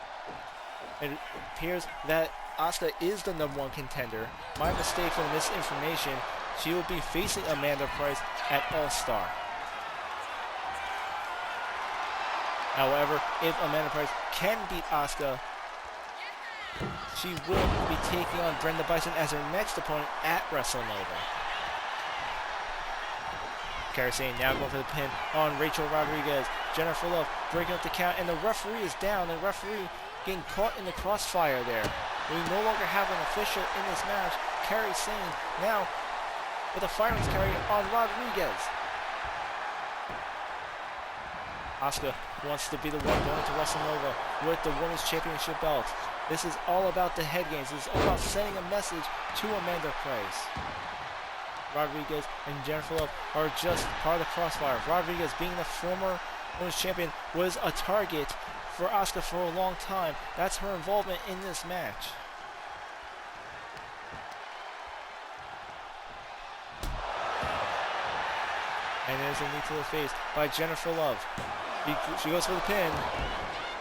S2: It appears that Asuka is the #1 contender. My mistake for the misinformation. She will be facing Amanda Price at All-Star. However, if Amanda Price can beat Asuka, she will be taking on Brenda Bison as her next opponent at WrestleNova. Kairi Sane now going for the pin on Rachel Rodriguez. Jennifer Love breaking up the count, and the referee is down. The referee getting caught in the crossfire there. We no longer have an official in this match. Kairi Sane now with a fireman's carry on Rodriguez. Asuka wants to be the one going to WrestleNova with the Women's Championship belt. This is all about the head games. This is all about sending a message to Amanda Price. Rodriguez and Jennifer Love are just part of the crossfire. Rodriguez, being the former Women's Champion, was a target for Asuka for a long time. That's her involvement in this match. And there's a knee to the face by Jennifer Love. She goes for the pin.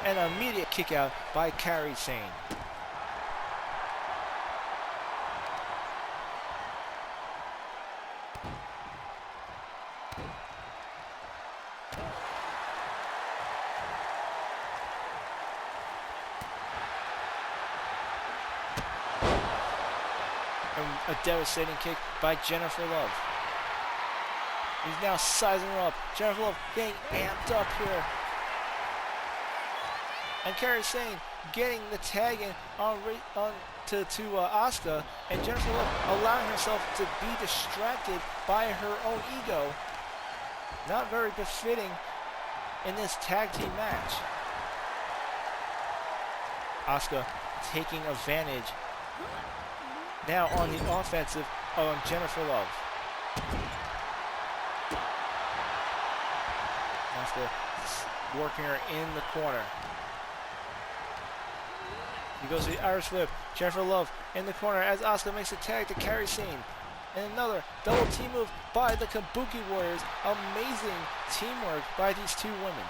S2: And an immediate kick out by Kairi Sane. And a devastating kick by Jennifer Love. He's now sizing her up. Jennifer Love getting amped up here. And Kairi Sane getting the tag in to Asuka. And Jennifer Love allowing herself to be distracted by her own ego. Not very befitting in this tag team match. Asuka taking advantage now on the offensive on Jennifer Love. Asuka working her in the corner. He goes to the Irish whip. Jennifer Love in the corner as Asuka makes a tag to Kairi Sane. And another double team move by the Kabuki Warriors. Amazing teamwork by these two women.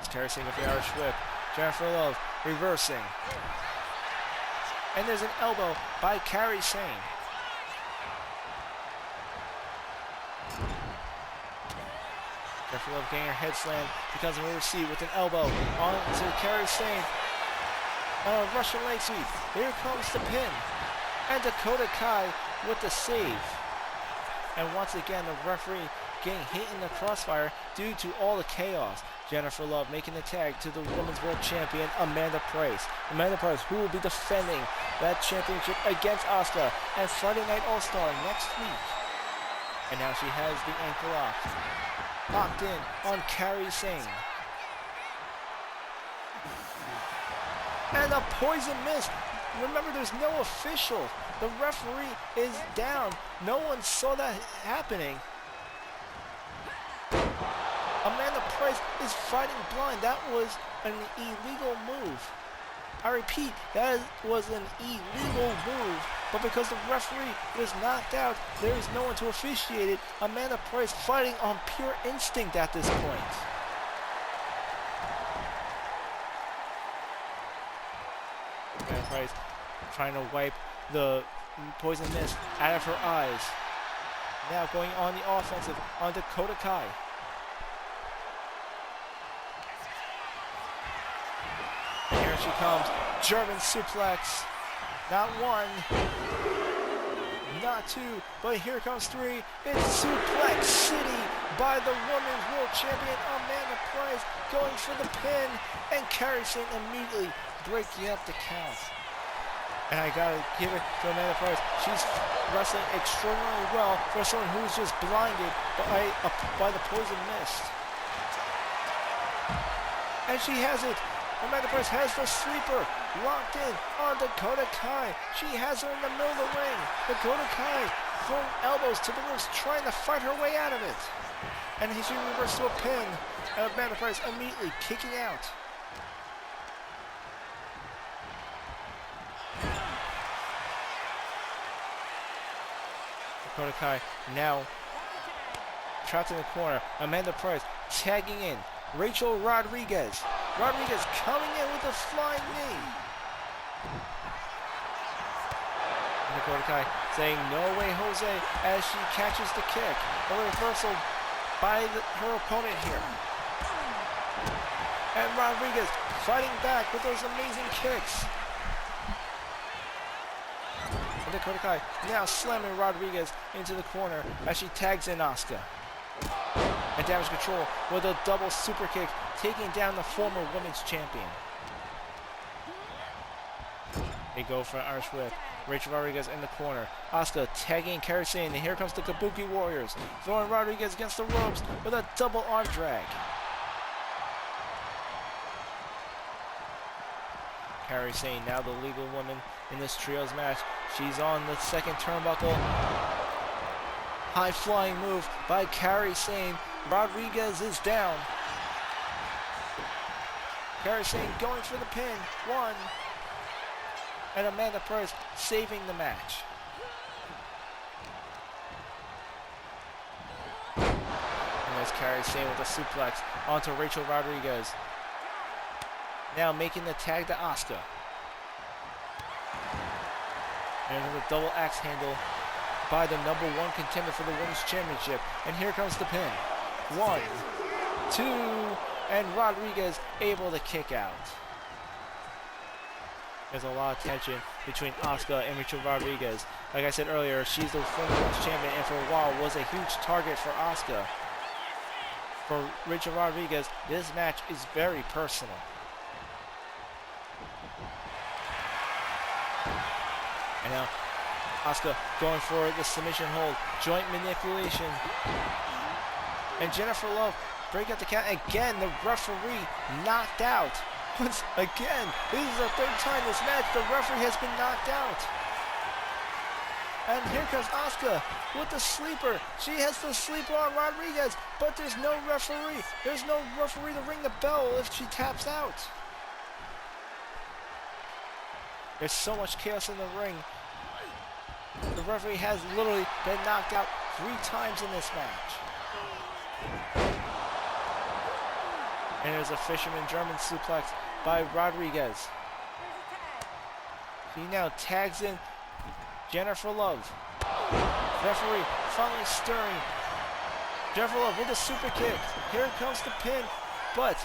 S2: It's Kairi Sane with the Irish whip. Jennifer Love reversing. And there's an elbow by Kairi Sane. Jennifer Love getting her head slammed because of a receipt with an elbow onto Kairi Sane. Russian leg sweep. Here comes the pin. And Dakota Kai with the save. And once again, the referee getting hit in the crossfire due to all the chaos. Jennifer Love making the tag to the Women's World Champion, Amanda Price. Amanda Price, who will be defending that championship against Asuka at Friday Night All-Star next week. And now she has the ankle locked in on Kairi Sane. And a poison mist. Remember, there's no official. The referee is down. No one saw that happening. Amanda Price is fighting blind. That was an illegal move. I repeat, that was an illegal move. But because the referee was knocked out, there is no one to officiate it. Amanda Price fighting on pure instinct at this point. Amanda Price trying to wipe the poison mist out of her eyes. Now going on the offensive on Dakota Kai. And here she comes. German suplex. Not one, not two, but here comes three. It's Suplex City by the Women's World Champion Amanda Price, going for the pin, and Kairi Sane immediately breaking up the count. And I gotta give it to Amanda Price. She's wrestling extraordinarily well for someone who's just blinded by the poison mist. And she has it. Amanda Price has the sleeper locked in on Dakota Kai. She has her in the middle of the ring. Dakota Kai throwing elbows to the ropes, trying to fight her way out of it. And she reversed to a pin. And Amanda Price immediately kicking out. Dakota Kai now trapped in the corner. Amanda Price tagging in. Rachel Rodriguez. Rodriguez coming in with a flying knee. Dakota Kai saying, "No way, Jose," as she catches the kick. A reversal by her opponent here. And Rodriguez fighting back with those amazing kicks. And Dakota Kai now slamming Rodriguez into the corner as she tags in Asuka. And Damage Control with a double super kick, taking down the former women's champion. They go for an Irish whip. Rachel Rodriguez in the corner. Asuka tagging Kairi Sane. And here comes the Kabuki Warriors, throwing Rodriguez against the ropes with a double arm drag. Kairi Sane, now the legal woman in this trios match. She's on the second turnbuckle. High flying move by Kairi Sane. Rodriguez is down. Kairi Sane going for the pin. 1. And Amanda Price saving the match. And there's Kairi Sane with a suplex onto Rachel Rodriguez. Now making the tag to Asuka. And a double axe handle by the #1 contender for the Women's Championship. And here comes the pin. 1, 2, and Rodriguez able to kick out. There's a lot of tension between Asuka and Rachel Rodriguez. Like I said earlier, she's the former Women's Champion and for a while was a huge target for Asuka. For Rachel Rodriguez, this match is very personal. And now Asuka going for the submission hold, joint manipulation. And Jennifer Love break out the count. Again, the referee knocked out. Once again, this is the 3rd time this match the referee has been knocked out. And here comes Asuka with the sleeper. She has the sleeper on Rodriguez, but there's no referee. There's no referee to ring the bell if she taps out. There's so much chaos in the ring. The referee has literally been knocked out 3 times in this match. And there's a fisherman German suplex by Rodriguez. He now tags in Jennifer Love. Referee finally stirring. Jennifer Love with a super kick. Here comes the pin, but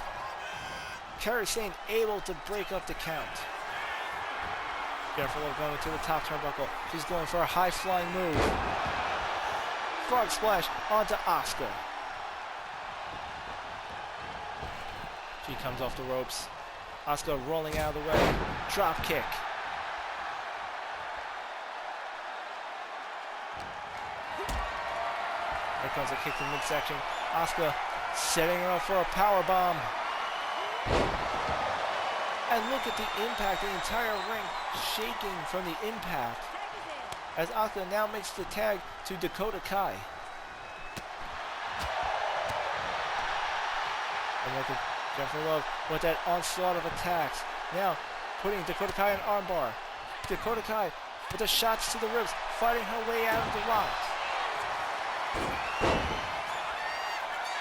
S2: Kairi Sane able to break up the count. Jennifer Love going to the top turnbuckle. She's going for a high flying move. Frog splash onto Asuka. She comes off the ropes. Asuka rolling out of the way. Drop kick. Here comes a kick to midsection. Asuka setting her up for a power bomb. And look at the impact. The entire ring shaking from the impact. As Asuka now makes the tag to Dakota Kai. And look at Jennifer Love with that onslaught of attacks. Now putting Dakota Kai in armbar. Dakota Kai with the shots to the ribs, fighting her way out of the lock.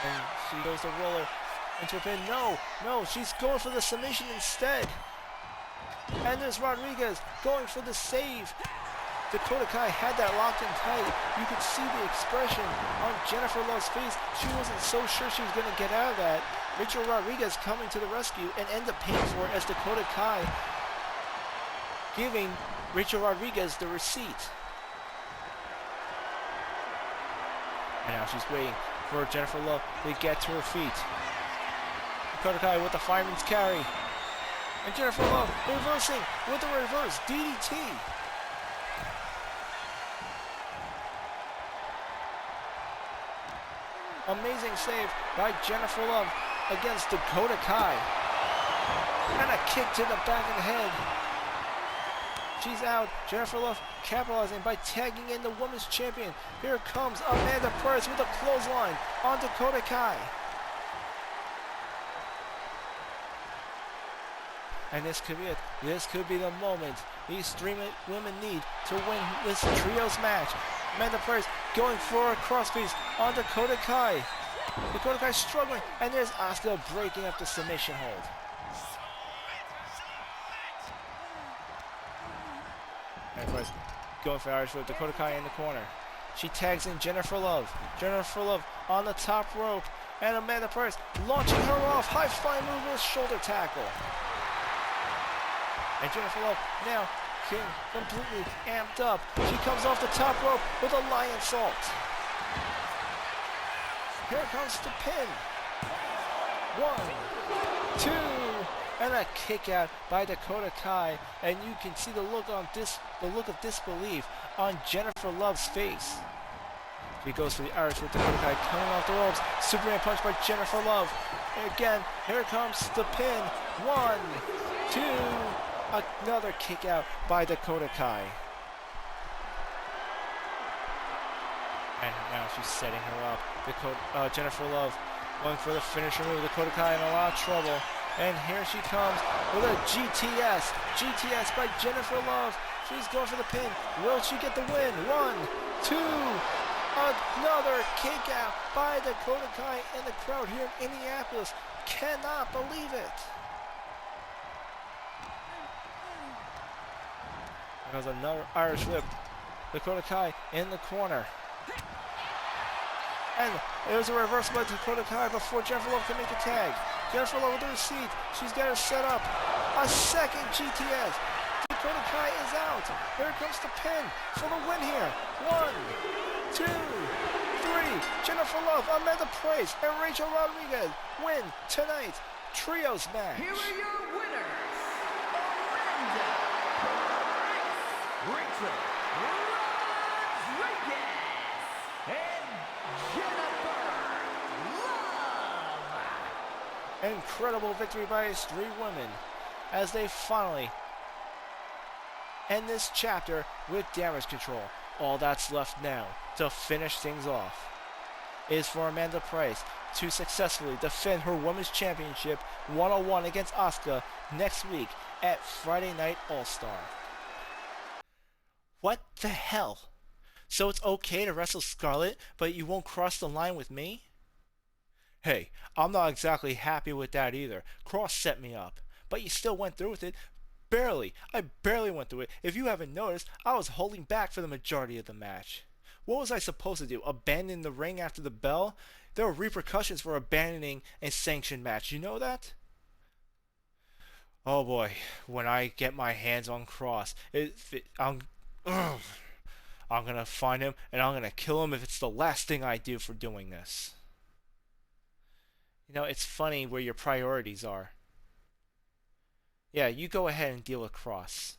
S2: And she goes to roller into a pin. No, she's going for the submission instead. And there's Rodriguez going for the save. Dakota Kai had that locked in tight. You could see the expression on Jennifer Love's face. She wasn't so sure she was going to get out of that. Rachel Rodriguez coming to the rescue and ends up paying for it as Dakota Kai giving Rachel Rodriguez the receipt. And now she's waiting for Jennifer Love to get to her feet. Dakota Kai with the fireman's carry. And Jennifer Love reversing with the reverse DDT. Amazing save by Jennifer Love against Dakota Kai. And a kick to the back of the head. She's out. Jennifer Love capitalizing by tagging in the women's champion. Here comes Amanda Price with a clothesline on Dakota Kai. And this could be it. This could be the moment these three women need to win this trios match. Amanda Price going for a crosspiece on Dakota Kai. Dakota Kai struggling, and there's Asuka breaking up the submission hold. Amanda Price going for Irish whip. Dakota Kai in the corner. She tags in Jennifer Love. Jennifer Love on the top rope, and Amanda Price launching her off. High flying move with a shoulder tackle. And Jennifer Love now completely amped up. She comes off the top rope with a lion salt. Here comes the pin. 1, 2, and a kick out by Dakota Kai. And you can see the look of disbelief on Jennifer Love's face. She goes for the Irish with Dakota Kai coming off the ropes. Superman punch by Jennifer Love. And again, here comes the pin. 1, 2. Another kick out by Dakota Kai. And now she's setting her up. Jennifer Love going for the finisher move. Dakota Kai in a lot of trouble. And here she comes with a GTS. GTS by Jennifer Love. She's going for the pin. Will she get the win? 1, 2. Another kick out by Dakota Kai, and the crowd here in Indianapolis cannot believe it. There's another Irish whip. Dakota Kai in the corner. And it was a reversal by Dakota Kai before Jennifer Love can make a tag. Jennifer Love with the receipt. She's got her set up. A second GTS. Dakota Kai is out. Here comes the pin for the win here. 1, 2, 3. Jennifer Love, Amanda Price, and Rachel Rodriguez win tonight. Trios match.
S3: Here are your winners, Amanda Rachel Rodriguez and Jennifer Love.
S2: Incredible victory by these three women as they finally end this chapter with damage control. All that's left now to finish things off is for Amanda Price to successfully defend her Women's Championship 101 against Asuka next week at Friday Night All-Star. What the hell? So it's okay to wrestle Scarlett, but you won't cross the line with me? Hey, I'm not exactly happy with that either. Kross set me up, but you still went through with it. Barely. I barely went through it. If you haven't noticed, I was holding back for the majority of the match. What was I supposed to do? Abandon the ring after the bell? There are repercussions for abandoning a sanctioned match. You know that? Oh boy, when I get my hands on Kross, I'm gonna find him and I'm gonna kill him if it's the last thing I do for doing this. You know, it's funny where your priorities are. Yeah, you go ahead and deal with Kross.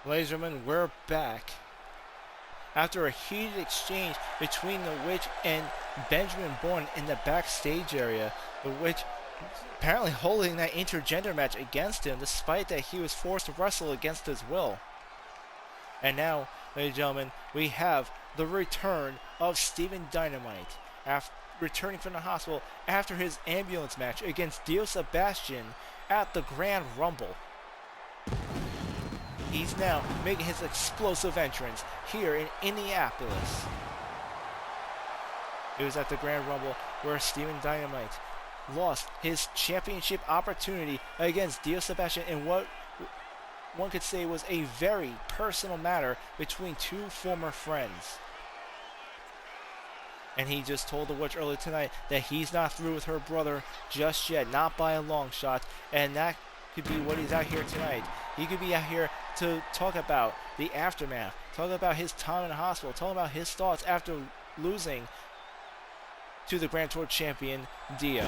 S2: Ladies and gentlemen, we're back. After a heated exchange between the Witch and Benjamin Bourne in the backstage area, the Witch apparently holding that intergender match against him despite that he was forced to wrestle against his will. And now, ladies and gentlemen, we have the return of Stephen Dynamite, returning from the hospital after his ambulance match against Dio Sebastian at the Grand Rumble. He's now making his explosive entrance here in Indianapolis. It was at the Grand Rumble where Stephen Dynamite lost his championship opportunity against Dio Sebastian in what one could say was a very personal matter between two former friends. And he just told the Witch earlier tonight that he's not through with her brother just yet, not by a long shot, and that could be what he's out here tonight. He could be out here to talk about the aftermath, talk about his time in the hospital, talk about his thoughts after losing to the Grand Tour champion, Dio.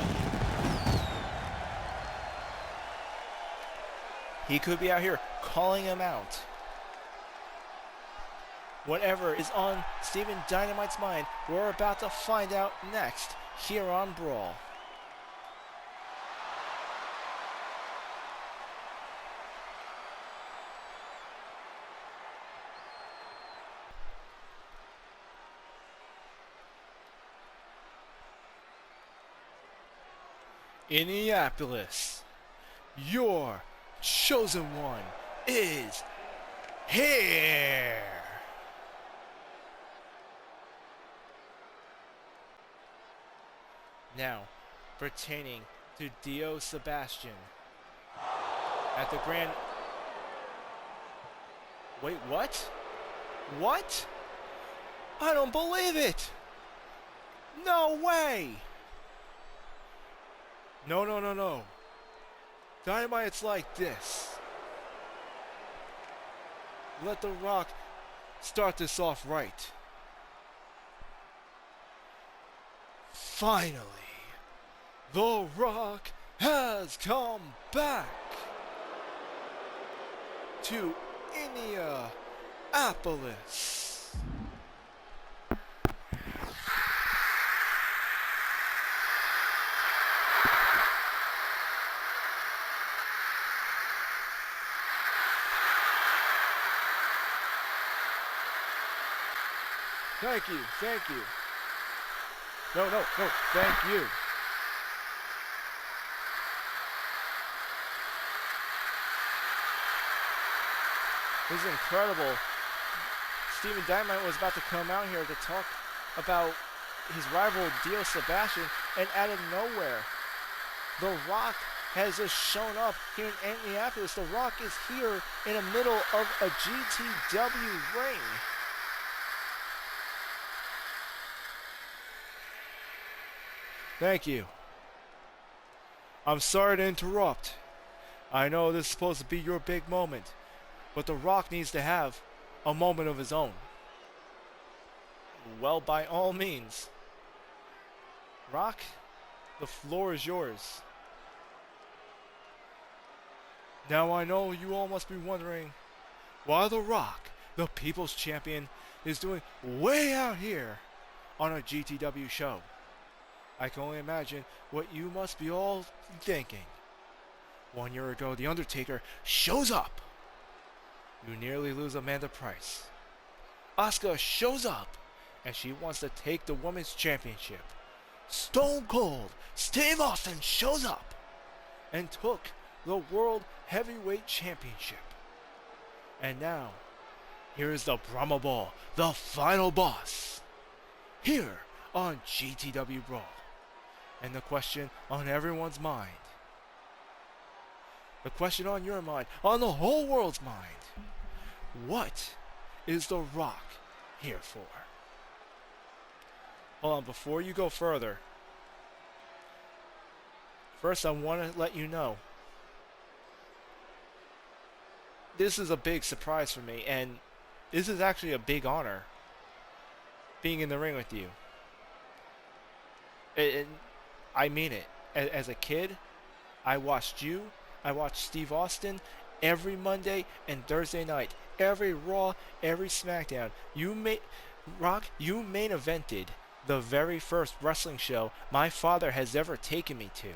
S2: He could be out here calling him out. Whatever is on Stephen Dynamite's mind, we're about to find out next here on Brawl. Indianapolis, your chosen one is here. Now, pertaining to Dio Sebastian at the Grand... Wait, what? What? I don't believe it! No way! No. Dynamite's like this. Let The Rock start this off right. Finally, The Rock has come back to Indianapolis. Thank you. No, thank you. This is incredible. Stephen Dynamite was about to come out here to talk about his rival Dio Sebastian, and out of nowhere, The Rock has just shown up here in Indianapolis. The Rock is here in the middle of a GTW ring. Thank you. I'm sorry to interrupt. I know this is supposed to be your big moment, but The Rock needs to have a moment of his own. Well, by all means. Rock, the floor is yours. Now I know you all must be wondering why The Rock, the People's Champion, is doing way out here on a GTW show. I can only imagine what you must be all thinking. 1 year ago, The Undertaker shows up. You nearly lose Amanda Price. Asuka shows up, and she wants to take the Women's Championship. Stone Cold Steve Austin shows up and took the World Heavyweight Championship. And now, here is the BRAWL, the final boss, here on GTW Brawl. And the question on everyone's mind, the question on your mind, on the whole world's mind, what is The Rock here for? Hold on, before you go further, first I want to let you know, this is a big surprise for me, and this is actually a big honor, being in the ring with you. I mean it. As a kid, I watched Steve Austin every Monday and Thursday night, every Raw, every SmackDown. You main evented the very first wrestling show my father has ever taken me to.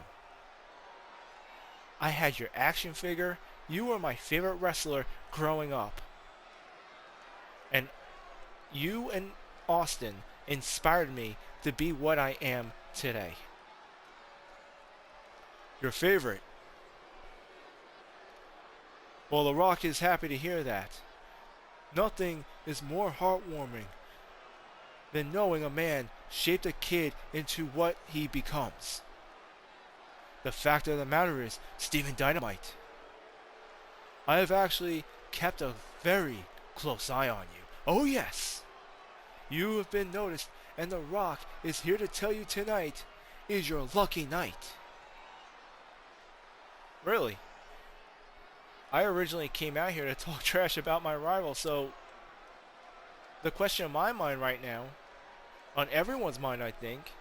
S2: I had your action figure. You were my favorite wrestler growing up. And you and Austin inspired me to be what I am today. Your favorite. Well, The Rock is happy to hear that. Nothing is more heartwarming than knowing a man shaped a kid into what he becomes. The fact of the matter is, Stephen Dynamite, I have actually kept a very close eye on you. Oh yes, you have been noticed, and The Rock is here to tell you tonight is your lucky night. Really? I originally came out here to talk trash about my rival, so the question on my mind right now, on everyone's mind I think,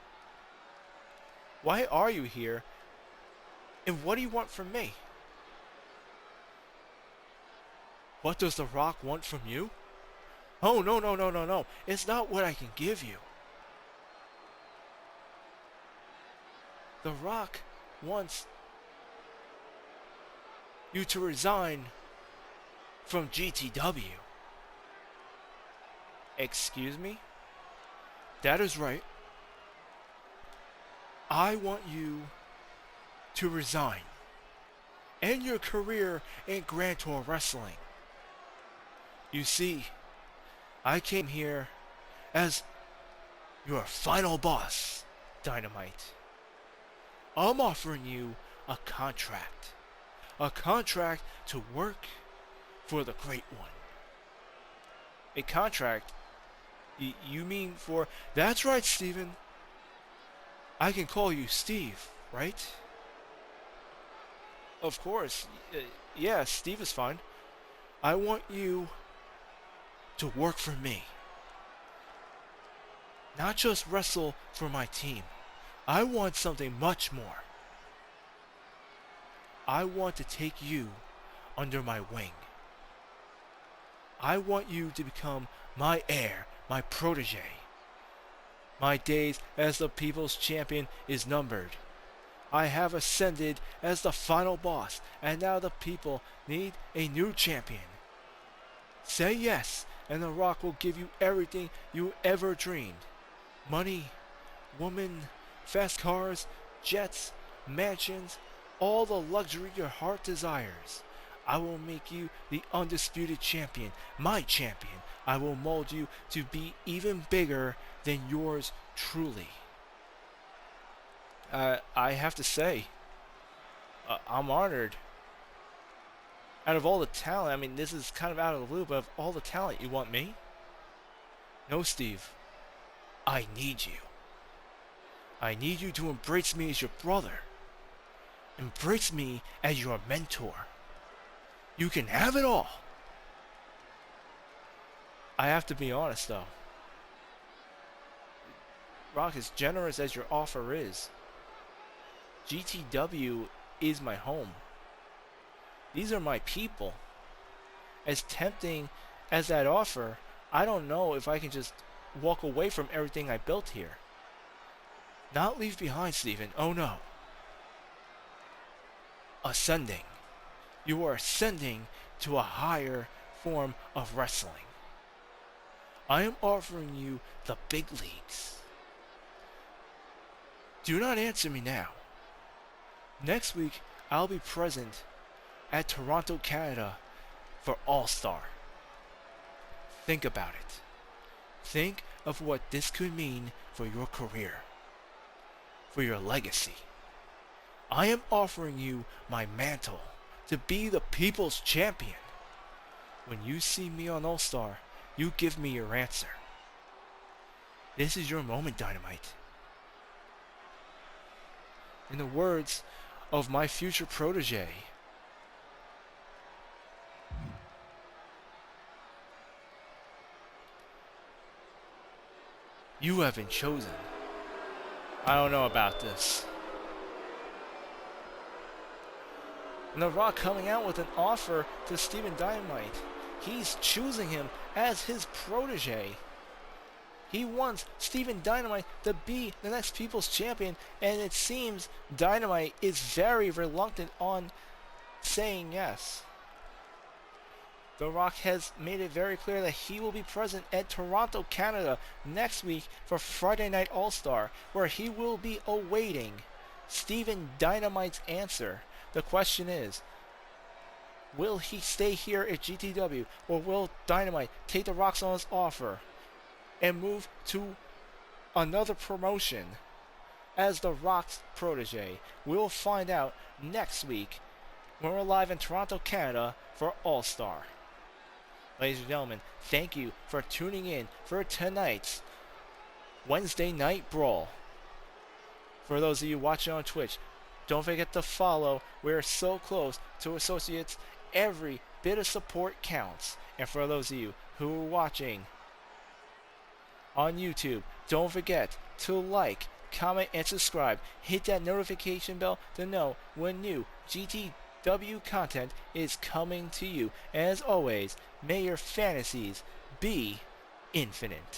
S2: why are you here and what do you want from me? What does The Rock want from you? Oh, no, no, no, no, no. It's not what I can give you. The Rock wants you to resign from GTW. Excuse me? That is right. I want you to resign. End your career in Grand Tour Wrestling. You see, I came here as your final boss, Dynamite. I'm offering you a contract. A contract to work for the Great One. A contract? You mean for... That's right, Steven. I can call you Steve, right? Of course. Yeah, Steve is fine. I want you to work for me. Not just wrestle for my team. I want something much more. I want to take you under my wing. I want you to become my heir, my protege. My days as the People's Champion is numbered. I have ascended as the final boss, and now the people need a new champion. Say yes, and The Rock will give you everything you ever dreamed. Money, woman, fast cars, jets, mansions, all the luxury your heart desires. I will make you the undisputed champion, my champion. I will mold you to be even bigger than yours truly. I have to say, I'm honored. Out of all the talent, I mean, this is kind of out of the blue, but of all the talent, you want me? No, Steve. I need you. I need you to embrace me as your brother. Embrace me as your mentor. You can have it all. I have to be honest, though. Rock, as generous as your offer is, GTW is my home. These are my people. As tempting as that offer, I don't know if I can just walk away from everything I built here. Not leave behind, Steven. Oh no. Ascending. You are ascending to a higher form of wrestling. I am offering you the big leagues. Do not answer me now. Next week, I'll be present at Toronto, Canada for All-Star. Think about it. Think of what this could mean for your career, for your legacy. I am offering you my mantle to be the People's Champion. When you see me on All-Star, you give me your answer. This is your moment, Dynamite. In the words of my future protege, you have been chosen. I don't know about this. And The Rock coming out with an offer to Steven Dynamite. He's choosing him as his protege. He wants Steven Dynamite to be the next People's Champion, and it seems Dynamite is very reluctant on saying yes. The Rock has made it very clear that he will be present at Toronto, Canada next week for Friday Night All-Star, where he will be awaiting Steven Dynamite's answer. The question is, will he stay here at GTW, or will Dynamite take The Rock's on his offer and move to another promotion as The Rock's protege? We'll find out next week when we're live in Toronto, Canada for All-Star. Ladies and gentlemen, thank you for tuning in for tonight's Wednesday Night Brawl. For those of you watching on Twitch, don't forget to follow. We're so close to associates every bit of support counts. And for those of you who are watching on YouTube, don't forget to like, comment, and subscribe. Hit that notification bell to know when new GTW content is coming to you. And as always, may your fantasies be infinite.